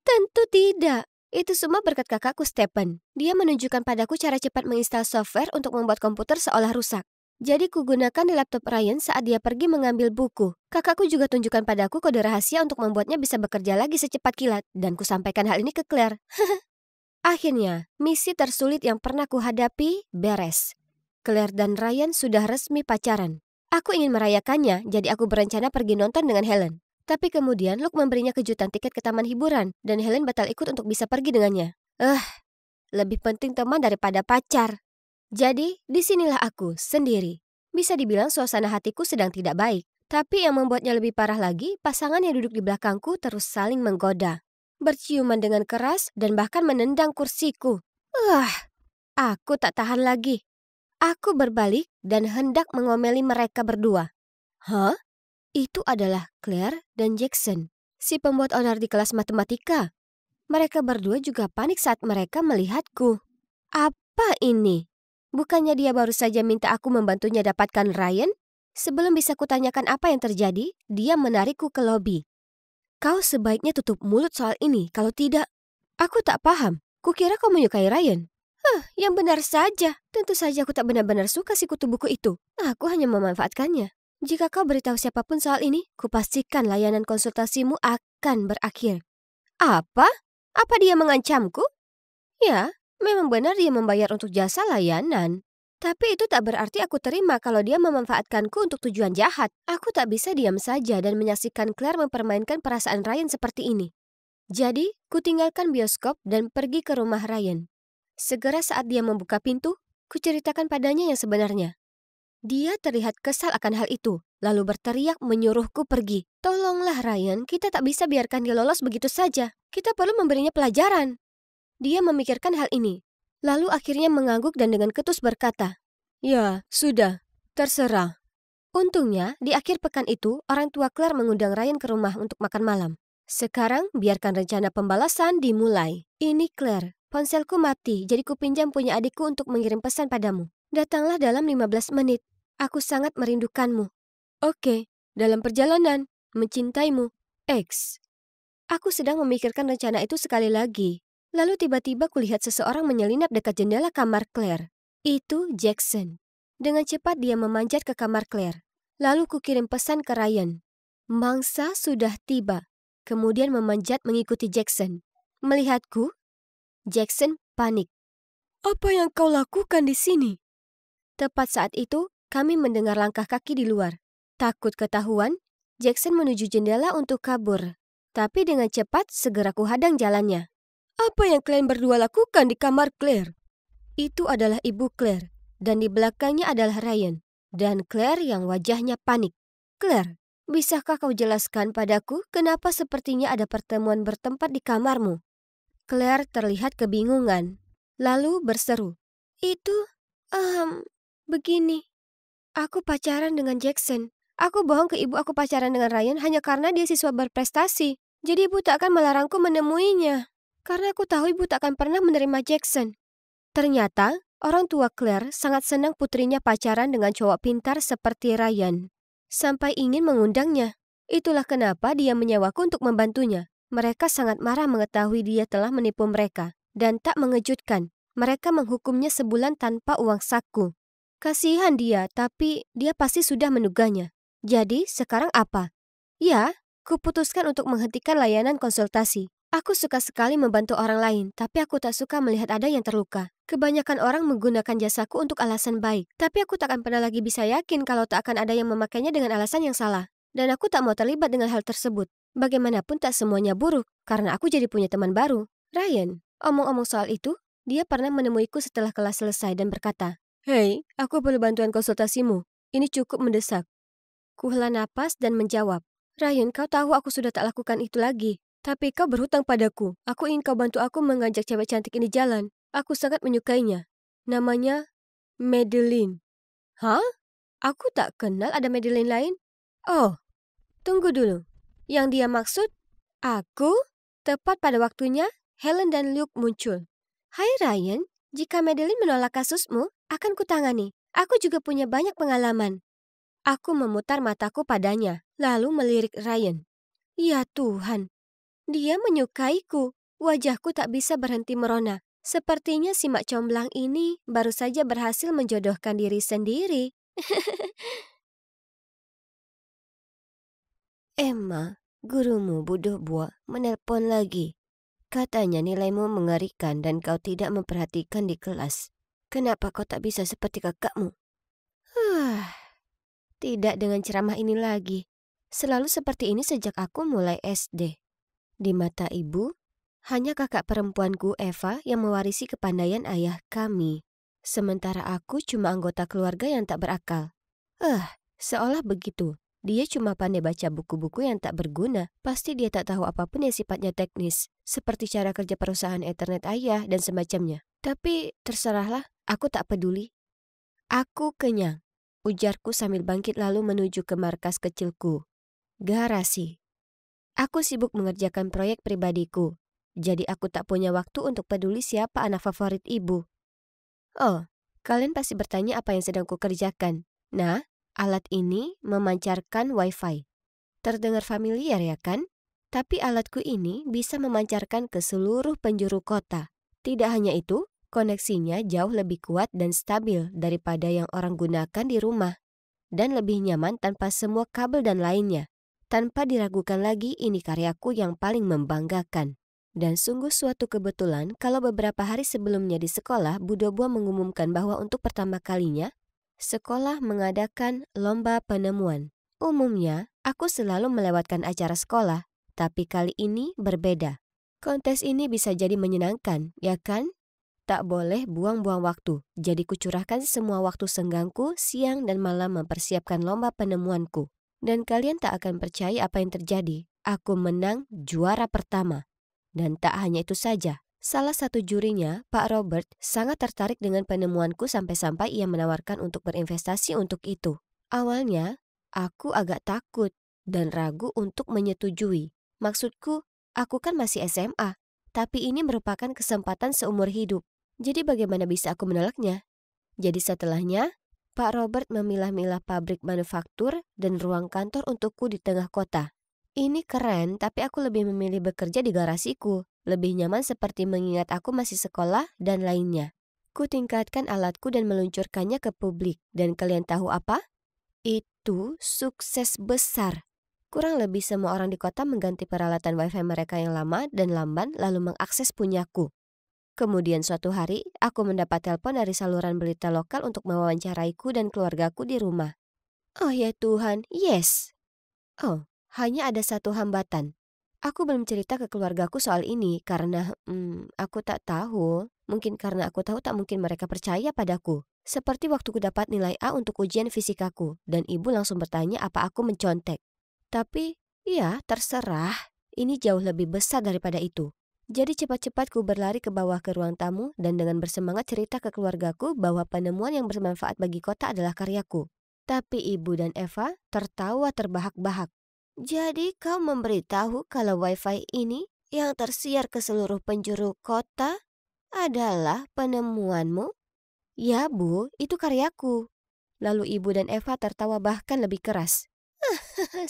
Tentu tidak. Itu semua berkat kakakku Stephen. Dia menunjukkan padaku cara cepat menginstal software untuk membuat komputer seolah rusak. Jadi kugunakan di laptop Ryan saat dia pergi mengambil buku. Kakakku juga tunjukkan padaku kode rahasia untuk membuatnya bisa bekerja lagi secepat kilat. Dan kusampaikan hal ini ke Claire. Akhirnya, misi tersulit yang pernah kuhadapi beres. Claire dan Ryan sudah resmi pacaran. Aku ingin merayakannya, jadi aku berencana pergi nonton dengan Helen. Tapi kemudian Luke memberinya kejutan tiket ke taman hiburan dan Helen batal ikut untuk bisa pergi dengannya. Lebih penting teman daripada pacar. Jadi, disinilah aku sendiri. Bisa dibilang suasana hatiku sedang tidak baik. Tapi yang membuatnya lebih parah lagi, pasangan yang duduk di belakangku terus saling menggoda. Berciuman dengan keras dan bahkan menendang kursiku. Aku tak tahan lagi. Aku berbalik dan hendak mengomeli mereka berdua. Hah? Itu adalah Claire dan Jackson, si pembuat onar di kelas matematika. Mereka berdua juga panik saat mereka melihatku. Apa ini? Bukannya dia baru saja minta aku membantunya dapatkan Ryan? Sebelum bisa kutanyakan apa yang terjadi, dia menarikku ke lobi. "Kau sebaiknya tutup mulut soal ini, kalau tidak..." Aku tak paham, kukira kau menyukai Ryan. Yang benar saja. Tentu saja aku tak benar-benar suka si kutu buku itu. Aku hanya memanfaatkannya. Jika kau beritahu siapapun soal ini, kupastikan layanan konsultasimu akan berakhir. Apa? Apa dia mengancamku? Ya, memang benar dia membayar untuk jasa layanan. Tapi itu tak berarti aku terima kalau dia memanfaatkanku untuk tujuan jahat. Aku tak bisa diam saja dan menyaksikan Claire mempermainkan perasaan Ryan seperti ini. Jadi, kutinggalkan bioskop dan pergi ke rumah Ryan. Segera saat dia membuka pintu, kuceritakan padanya yang sebenarnya. Dia terlihat kesal akan hal itu, lalu berteriak menyuruhku pergi. "Tolonglah Ryan, kita tak bisa biarkan dia lolos begitu saja. Kita perlu memberinya pelajaran." Dia memikirkan hal ini, lalu akhirnya mengangguk dan dengan ketus berkata, "Ya, sudah, terserah." Untungnya, di akhir pekan itu, orang tua Claire mengundang Ryan ke rumah untuk makan malam. Sekarang, biarkan rencana pembalasan dimulai. "Ini Claire, ponselku mati, jadi kupinjam punya adikku untuk mengirim pesan padamu. Datanglah dalam 15 menit. Aku sangat merindukanmu." "Oke, dalam perjalanan, mencintaimu, X." Aku sedang memikirkan rencana itu sekali lagi. Lalu tiba-tiba kulihat seseorang menyelinap dekat jendela kamar Claire. Itu Jackson. Dengan cepat dia memanjat ke kamar Claire. Lalu kukirim pesan ke Ryan. Mangsa sudah tiba. Kemudian memanjat mengikuti Jackson. Melihatku, Jackson panik. Apa yang kau lakukan di sini? Tepat saat itu, kami mendengar langkah kaki di luar. Takut ketahuan, Jackson menuju jendela untuk kabur. Tapi dengan cepat segera kuhadang jalannya. Apa yang kalian berdua lakukan di kamar Claire? Itu adalah ibu Claire, dan di belakangnya adalah Ryan, dan Claire yang wajahnya panik. Claire, bisakah kau jelaskan padaku kenapa sepertinya ada pertemuan bertempat di kamarmu? Claire terlihat kebingungan, lalu berseru. Itu, begini. Aku pacaran dengan Jackson. Aku bohong ke ibu aku pacaran dengan Ryan hanya karena dia siswa berprestasi. Jadi ibu tak akan melarangku menemuinya. Karena aku tahu ibu tak akan pernah menerima Jackson. Ternyata, orang tua Claire sangat senang putrinya pacaran dengan cowok pintar seperti Ryan. Sampai ingin mengundangnya. Itulah kenapa dia menyewaku untuk membantunya. Mereka sangat marah mengetahui dia telah menipu mereka. Dan tak mengejutkan, mereka menghukumnya sebulan tanpa uang saku. Kasihan dia, tapi dia pasti sudah menduganya. Jadi, sekarang apa? Ya, kuputuskan untuk menghentikan layanan konsultasi. Aku suka sekali membantu orang lain, tapi aku tak suka melihat ada yang terluka. Kebanyakan orang menggunakan jasaku untuk alasan baik, tapi aku tak akan pernah lagi bisa yakin kalau tak akan ada yang memakainya dengan alasan yang salah. Dan aku tak mau terlibat dengan hal tersebut. Bagaimanapun tak semuanya buruk, karena aku jadi punya teman baru. Ryan, omong-omong soal itu, dia pernah menemuiku setelah kelas selesai dan berkata, "Hei, aku perlu bantuan konsultasimu. Ini cukup mendesak." Kuhela napas dan menjawab, "Ryan, kau tahu aku sudah tak lakukan itu lagi. Tapi kau berhutang padaku. Aku ingin kau bantu aku mengajak cewek cantik ini jalan. Aku sangat menyukainya. Namanya Madeline." Hah? Aku tak kenal ada Madeline lain. Oh, tunggu dulu. Yang dia maksud, aku? Tepat pada waktunya, Helen dan Luke muncul. "Hai Ryan, jika Madeline menolak kasusmu, akan kutangani. Aku juga punya banyak pengalaman." Aku memutar mataku padanya, lalu melirik Ryan. Ya Tuhan, dia menyukaiku. Wajahku tak bisa berhenti merona. Sepertinya si mak comblang ini baru saja berhasil menjodohkan diri sendiri. Emma, gurumu bodoh buah, menelpon lagi. Katanya nilaimu mengerikan dan kau tidak memperhatikan di kelas. Kenapa kau tak bisa seperti kakakmu? Tidak dengan ceramah ini lagi. Selalu seperti ini sejak aku mulai SD. Di mata ibu, hanya kakak perempuanku Eva yang mewarisi kepandaian ayah kami. Sementara aku cuma anggota keluarga yang tak berakal. Seolah begitu. Dia cuma pandai baca buku-buku yang tak berguna. Pasti dia tak tahu apapun yang sifatnya teknis, seperti cara kerja perusahaan internet ayah dan semacamnya. Tapi terserahlah, aku tak peduli. Aku kenyang, ujarku sambil bangkit lalu menuju ke markas kecilku. Garasi. Aku sibuk mengerjakan proyek pribadiku, jadi aku tak punya waktu untuk peduli siapa anak favorit ibu. Oh, kalian pasti bertanya apa yang sedang kukerjakan. Nah, alat ini memancarkan wifi. Terdengar familiar ya kan? Tapi alatku ini bisa memancarkan ke seluruh penjuru kota. Tidak hanya itu, koneksinya jauh lebih kuat dan stabil daripada yang orang gunakan di rumah. Dan lebih nyaman tanpa semua kabel dan lainnya. Tanpa diragukan lagi, ini karyaku yang paling membanggakan. Dan sungguh suatu kebetulan kalau beberapa hari sebelumnya di sekolah, Bu Dobua mengumumkan bahwa untuk pertama kalinya, sekolah mengadakan lomba penemuan. Umumnya, aku selalu melewatkan acara sekolah, tapi kali ini berbeda. Kontes ini bisa jadi menyenangkan, ya kan? Tak boleh buang-buang waktu, jadi kucurahkan semua waktu senggangku siang dan malam mempersiapkan lomba penemuanku. Dan kalian tak akan percaya apa yang terjadi. Aku menang juara pertama. Dan tak hanya itu saja. Salah satu jurinya, Pak Robert, sangat tertarik dengan penemuanku sampai-sampai ia menawarkan untuk berinvestasi untuk itu. Awalnya, aku agak takut dan ragu untuk menyetujui. Maksudku, aku kan masih SMA. Tapi ini merupakan kesempatan seumur hidup. Jadi bagaimana bisa aku menolaknya? Jadi setelahnya, Pak Robert memilah-milah pabrik manufaktur dan ruang kantor untukku di tengah kota. Ini keren, tapi aku lebih memilih bekerja di garasiku. Lebih nyaman seperti mengingat aku masih sekolah dan lainnya. Ku tingkatkan alatku dan meluncurkannya ke publik. Dan kalian tahu apa? Itu sukses besar. Kurang lebih semua orang di kota mengganti peralatan wifi mereka yang lama dan lamban lalu mengakses punyaku. Kemudian suatu hari, aku mendapat telepon dari saluran berita lokal untuk mewawancaraiku dan keluargaku di rumah. Oh ya Tuhan, yes. Oh, hanya ada satu hambatan. Aku belum cerita ke keluargaku soal ini karena aku tak tahu. Mungkin karena aku tahu tak mungkin mereka percaya padaku. Seperti waktu ku dapat nilai A untuk ujian fisikaku dan ibu langsung bertanya apa aku mencontek. Tapi, ya terserah. Ini jauh lebih besar daripada itu. Jadi cepat-cepat ku berlari ke bawah ke ruang tamu dan dengan bersemangat cerita ke keluargaku bahwa penemuan yang bermanfaat bagi kota adalah karyaku. Tapi ibu dan Eva tertawa terbahak-bahak. Jadi kau memberitahu kalau wifi ini yang tersiar ke seluruh penjuru kota adalah penemuanmu? Ya bu, itu karyaku. Lalu ibu dan Eva tertawa bahkan lebih keras.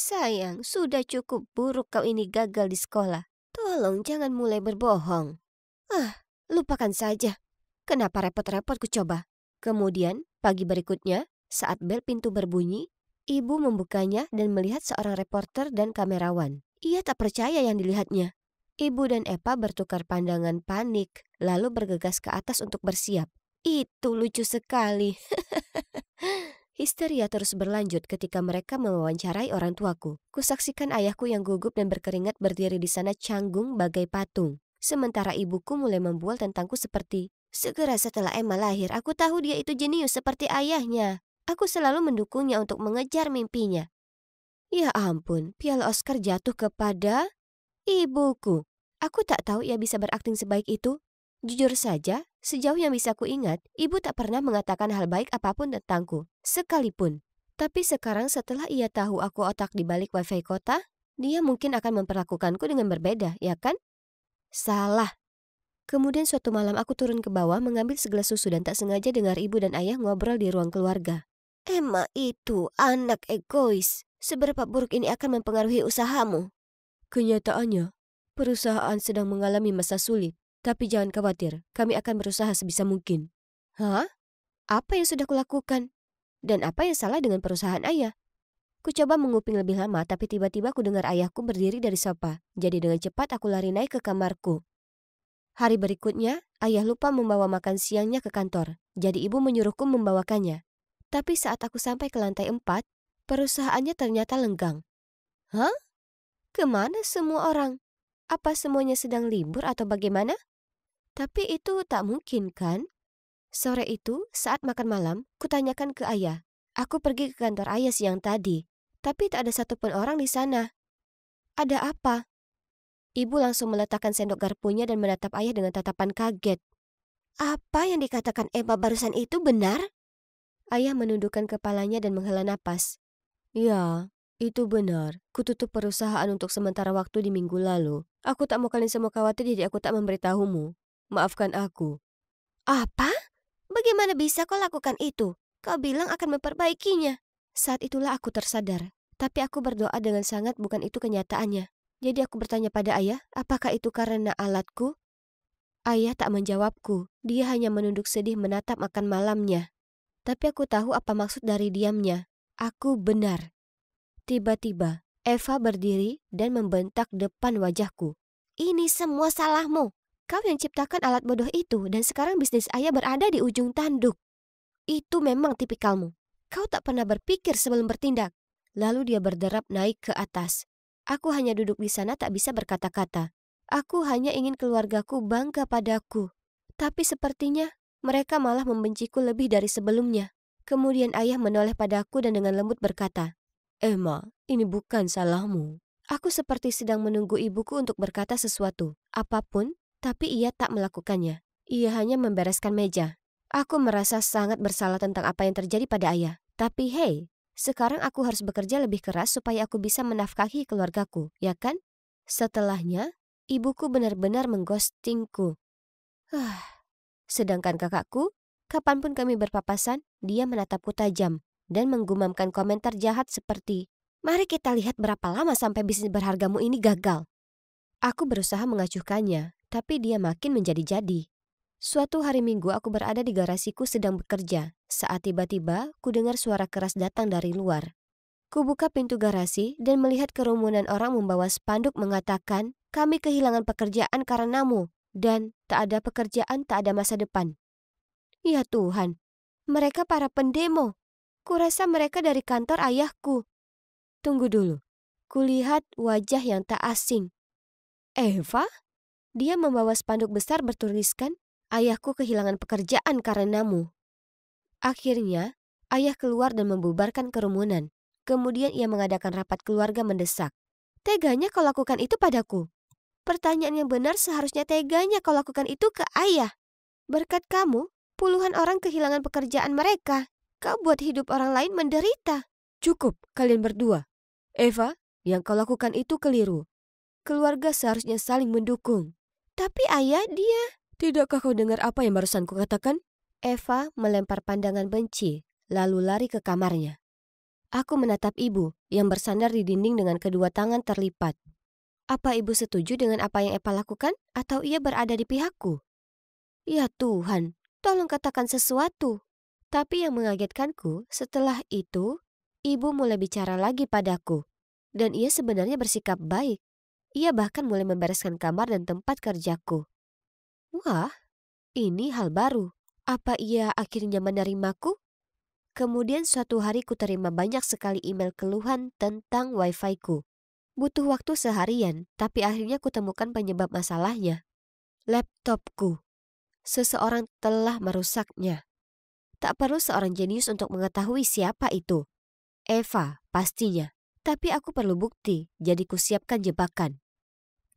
Sayang, sudah cukup buruk kau ini gagal di sekolah. Tolong jangan mulai berbohong. Lupakan saja. Kenapa repot-repot ku coba? Kemudian, pagi berikutnya, saat bel pintu berbunyi, ibu membukanya dan melihat seorang reporter dan kamerawan. Ia tak percaya yang dilihatnya. Ibu dan Eva bertukar pandangan panik, lalu bergegas ke atas untuk bersiap. Itu lucu sekali. Histeria terus berlanjut ketika mereka mewawancarai orang tuaku. Kusaksikan ayahku yang gugup dan berkeringat berdiri di sana canggung bagai patung. Sementara ibuku mulai membual tentangku seperti, segera setelah Emma lahir, aku tahu dia itu jenius seperti ayahnya. Aku selalu mendukungnya untuk mengejar mimpinya. Ya ampun, piala Oscar jatuh kepada ibuku. Aku tak tahu ia bisa berakting sebaik itu. Jujur saja, sejauh yang bisa ku ingat, ibu tak pernah mengatakan hal baik apapun tentangku, sekalipun. Tapi sekarang setelah ia tahu aku otak di balik wifi kota, dia mungkin akan memperlakukanku dengan berbeda, ya kan? Salah. Kemudian suatu malam aku turun ke bawah mengambil segelas susu dan tak sengaja dengar ibu dan ayah ngobrol di ruang keluarga. Emma itu anak egois. Seberapa buruk ini akan mempengaruhi usahamu? Kenyataannya, perusahaan sedang mengalami masa sulit. Tapi jangan khawatir, kami akan berusaha sebisa mungkin. Hah? Apa yang sudah kulakukan? Dan apa yang salah dengan perusahaan ayah? Ku coba menguping lebih lama, tapi tiba-tiba ku dengar ayahku berdiri dari sofa. Jadi dengan cepat aku lari naik ke kamarku. Hari berikutnya, ayah lupa membawa makan siangnya ke kantor. Jadi ibu menyuruhku membawakannya. Tapi saat aku sampai ke lantai 4, perusahaannya ternyata lenggang. Hah? Kemana semua orang? Apa semuanya sedang libur atau bagaimana? Tapi itu tak mungkin kan? Sore itu, saat makan malam, kutanyakan ke ayah. Aku pergi ke kantor ayah siang tadi, tapi tak ada satupun orang di sana. Ada apa? Ibu langsung meletakkan sendok garpunya dan menatap ayah dengan tatapan kaget. Apa yang dikatakan Emma barusan itu benar? Ayah menundukkan kepalanya dan menghela napas. Ya, itu benar. Kututup perusahaan untuk sementara waktu di minggu lalu. Aku tak mau kalian semua khawatir jadi aku tak memberitahumu. Maafkan aku. Apa? Bagaimana bisa kau lakukan itu? Kau bilang akan memperbaikinya. Saat itulah aku tersadar. Tapi aku berdoa dengan sangat bukan itu kenyataannya. Jadi aku bertanya pada ayah, apakah itu karena alatku? Ayah tak menjawabku. Dia hanya menunduk sedih menatap makan malamnya. Tapi aku tahu apa maksud dari diamnya. Aku benar. Tiba-tiba, Eva berdiri dan membentak depan wajahku. Ini semua salahmu. Kau yang ciptakan alat bodoh itu dan sekarang bisnis ayah berada di ujung tanduk. Itu memang tipikalmu. Kau tak pernah berpikir sebelum bertindak. Lalu dia berderap naik ke atas. Aku hanya duduk di sana tak bisa berkata-kata. Aku hanya ingin keluargaku bangga padaku. Tapi sepertinya mereka malah membenciku lebih dari sebelumnya. Kemudian ayah menoleh padaku dan dengan lembut berkata, Emma, ini bukan salahmu. Aku seperti sedang menunggu ibuku untuk berkata sesuatu, apapun, tapi ia tak melakukannya. Ia hanya membereskan meja. Aku merasa sangat bersalah tentang apa yang terjadi pada ayah. Tapi hey, sekarang aku harus bekerja lebih keras supaya aku bisa menafkahi keluargaku, ya kan? Setelahnya, ibuku benar-benar mengghostingku. Sedangkan kakakku, kapanpun kami berpapasan, dia menatapku tajam dan menggumamkan komentar jahat seperti, Mari kita lihat berapa lama sampai bisnis berhargamu ini gagal. Aku berusaha mengacuhkannya, tapi dia makin menjadi-jadi. Suatu hari Minggu aku berada di garasiku sedang bekerja, saat tiba-tiba ku dengar suara keras datang dari luar. Ku buka pintu garasi dan melihat kerumunan orang membawa spanduk mengatakan, "Kami kehilangan pekerjaan karenamu, dan tak ada pekerjaan, tak ada masa depan." Ya Tuhan, mereka para pendemo. Kurasa mereka dari kantor ayahku. Tunggu dulu, kulihat wajah yang tak asing. Eva? Dia membawa spanduk besar bertuliskan, "Ayahku kehilangan pekerjaan karenamu." Akhirnya, ayah keluar dan membubarkan kerumunan. Kemudian ia mengadakan rapat keluarga mendesak. Teganya kau lakukan itu padaku. Pertanyaan yang benar seharusnya teganya kau lakukan itu ke ayah. Berkat kamu, puluhan orang kehilangan pekerjaan mereka. Kau buat hidup orang lain menderita. Cukup kalian berdua. Eva, yang kau lakukan itu keliru. Keluarga seharusnya saling mendukung. Tapi ayah, dia... Tidakkah kau dengar apa yang barusan kukatakan? Eva melempar pandangan benci, lalu lari ke kamarnya. Aku menatap ibu yang bersandar di dinding dengan kedua tangan terlipat. Apa ibu setuju dengan apa yang Eva lakukan atau ia berada di pihakku? Ya Tuhan, tolong katakan sesuatu. Tapi yang mengagetkanku, setelah itu, ibu mulai bicara lagi padaku. Dan ia sebenarnya bersikap baik. Ia bahkan mulai membereskan kamar dan tempat kerjaku. Wah, ini hal baru. Apa ia akhirnya menerimaku? Kemudian suatu hari ku terima banyak sekali email keluhan tentang wifi-ku. Butuh waktu seharian, tapi akhirnya ku temukan penyebab masalahnya. Laptopku. Seseorang telah merusaknya. Tak perlu seorang jenius untuk mengetahui siapa itu. Eva, pastinya. Tapi aku perlu bukti, jadi ku siapkan jebakan.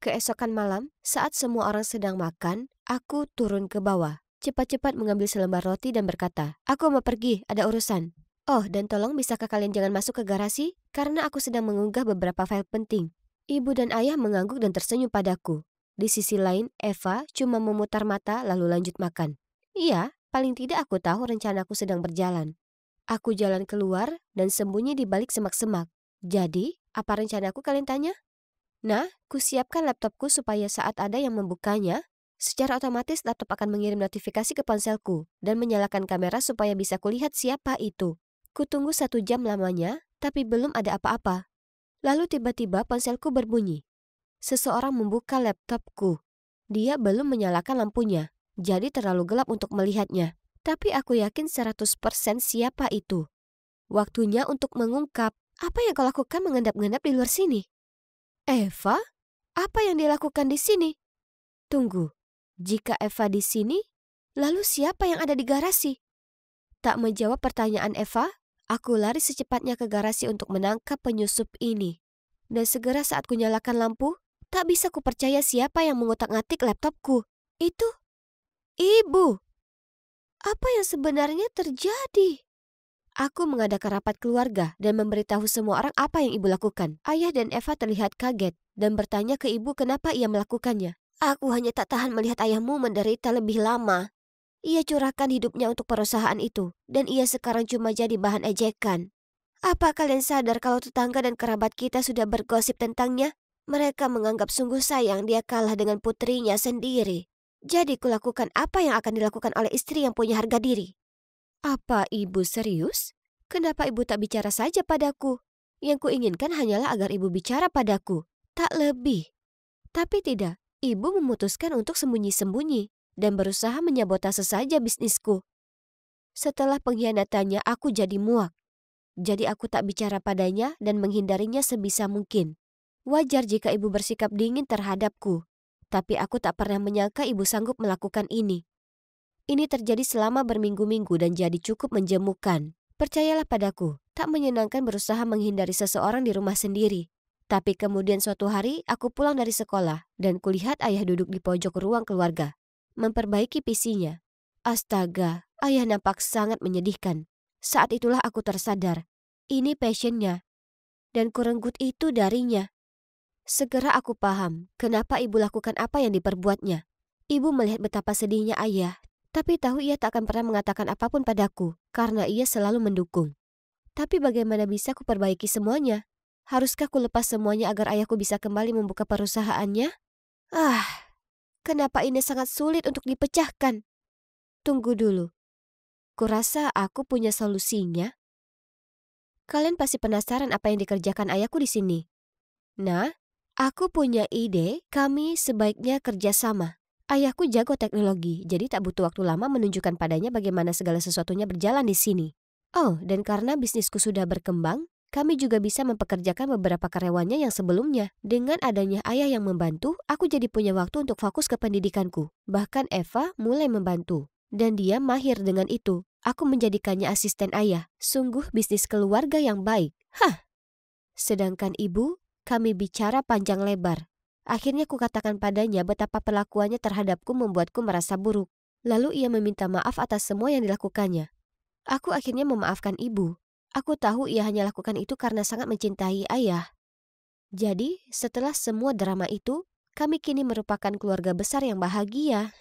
Keesokan malam, saat semua orang sedang makan, aku turun ke bawah. Cepat-cepat mengambil selembar roti dan berkata, "Aku mau pergi, ada urusan. Oh, dan tolong bisakah kalian jangan masuk ke garasi? Karena aku sedang mengunggah beberapa file penting." Ibu dan ayah mengangguk dan tersenyum padaku. Di sisi lain, Eva cuma memutar mata lalu lanjut makan. Iya, paling tidak aku tahu rencanaku sedang berjalan. Aku jalan keluar dan sembunyi di balik semak-semak. Jadi, apa rencanaku kalian tanya? Nah, kusiapkan laptopku supaya saat ada yang membukanya, secara otomatis laptop akan mengirim notifikasi ke ponselku dan menyalakan kamera supaya bisa kulihat siapa itu. Kutunggu 1 jam lamanya, tapi belum ada apa-apa. Lalu tiba-tiba ponselku berbunyi. Seseorang membuka laptopku. Dia belum menyalakan lampunya, jadi terlalu gelap untuk melihatnya. Tapi aku yakin 100% siapa itu. Waktunya untuk mengungkap. Apa yang kau lakukan mengendap-endap di luar sini? Eva? Apa yang dilakukan di sini? Tunggu. Jika Eva di sini, lalu siapa yang ada di garasi? Tak menjawab pertanyaan Eva, aku lari secepatnya ke garasi untuk menangkap penyusup ini. Dan segera saat ku nyalakan lampu, tak bisa ku percaya siapa yang mengutak-ngatik laptopku. Itu ibu. Apa yang sebenarnya terjadi? Aku mengadakan rapat keluarga dan memberitahu semua orang apa yang ibu lakukan. Ayah dan Eva terlihat kaget dan bertanya ke ibu kenapa ia melakukannya. Aku hanya tak tahan melihat ayahmu menderita lebih lama. Ia curahkan hidupnya untuk perusahaan itu, dan ia sekarang cuma jadi bahan ejekan. Apa kalian sadar kalau tetangga dan kerabat kita sudah bergosip tentangnya? Mereka menganggap sungguh sayang dia kalah dengan putrinya sendiri. Jadi kulakukan apa yang akan dilakukan oleh istri yang punya harga diri. Apa ibu serius? Kenapa ibu tak bicara saja padaku? Yang kuinginkan hanyalah agar ibu bicara padaku, tak lebih. Tapi tidak, ibu memutuskan untuk sembunyi-sembunyi dan berusaha menyabotase saja bisnisku. Setelah pengkhianatannya aku jadi muak. Jadi aku tak bicara padanya dan menghindarinya sebisa mungkin. Wajar jika ibu bersikap dingin terhadapku. Tapi aku tak pernah menyangka ibu sanggup melakukan ini. Ini terjadi selama berminggu-minggu dan jadi cukup menjemukan. Percayalah padaku, tak menyenangkan berusaha menghindari seseorang di rumah sendiri. Tapi kemudian suatu hari aku pulang dari sekolah dan kulihat ayah duduk di pojok ruang keluarga, memperbaiki PC-nya. Astaga, ayah nampak sangat menyedihkan. Saat itulah aku tersadar, ini passion-nya. Dan kurenggut itu darinya. Segera aku paham kenapa ibu lakukan apa yang diperbuatnya. Ibu melihat betapa sedihnya ayah. Tapi tahu ia tak akan pernah mengatakan apapun padaku, karena ia selalu mendukung. Tapi bagaimana bisa ku perbaiki semuanya? Haruskah ku lepas semuanya agar ayahku bisa kembali membuka perusahaannya? Ah, kenapa ini sangat sulit untuk dipecahkan? Tunggu dulu, kurasa aku punya solusinya. Kalian pasti penasaran apa yang dikerjakan ayahku di sini. Nah, aku punya ide, kami sebaiknya kerjasama. Ayahku jago teknologi, jadi tak butuh waktu lama menunjukkan padanya bagaimana segala sesuatunya berjalan di sini. Oh, dan karena bisnisku sudah berkembang, kami juga bisa mempekerjakan beberapa karyawannya yang sebelumnya. Dengan adanya ayah yang membantu, aku jadi punya waktu untuk fokus ke pendidikanku. Bahkan Eva mulai membantu. Dan dia mahir dengan itu. Aku menjadikannya asisten ayah. Sungguh bisnis keluarga yang baik. Hah! Sedangkan ibu, kami bicara panjang lebar. Akhirnya kukatakan padanya betapa perlakuannya terhadapku membuatku merasa buruk. Lalu ia meminta maaf atas semua yang dilakukannya. Aku akhirnya memaafkan ibu. Aku tahu ia hanya lakukan itu karena sangat mencintai ayah. Jadi, setelah semua drama itu, kami kini merupakan keluarga besar yang bahagia.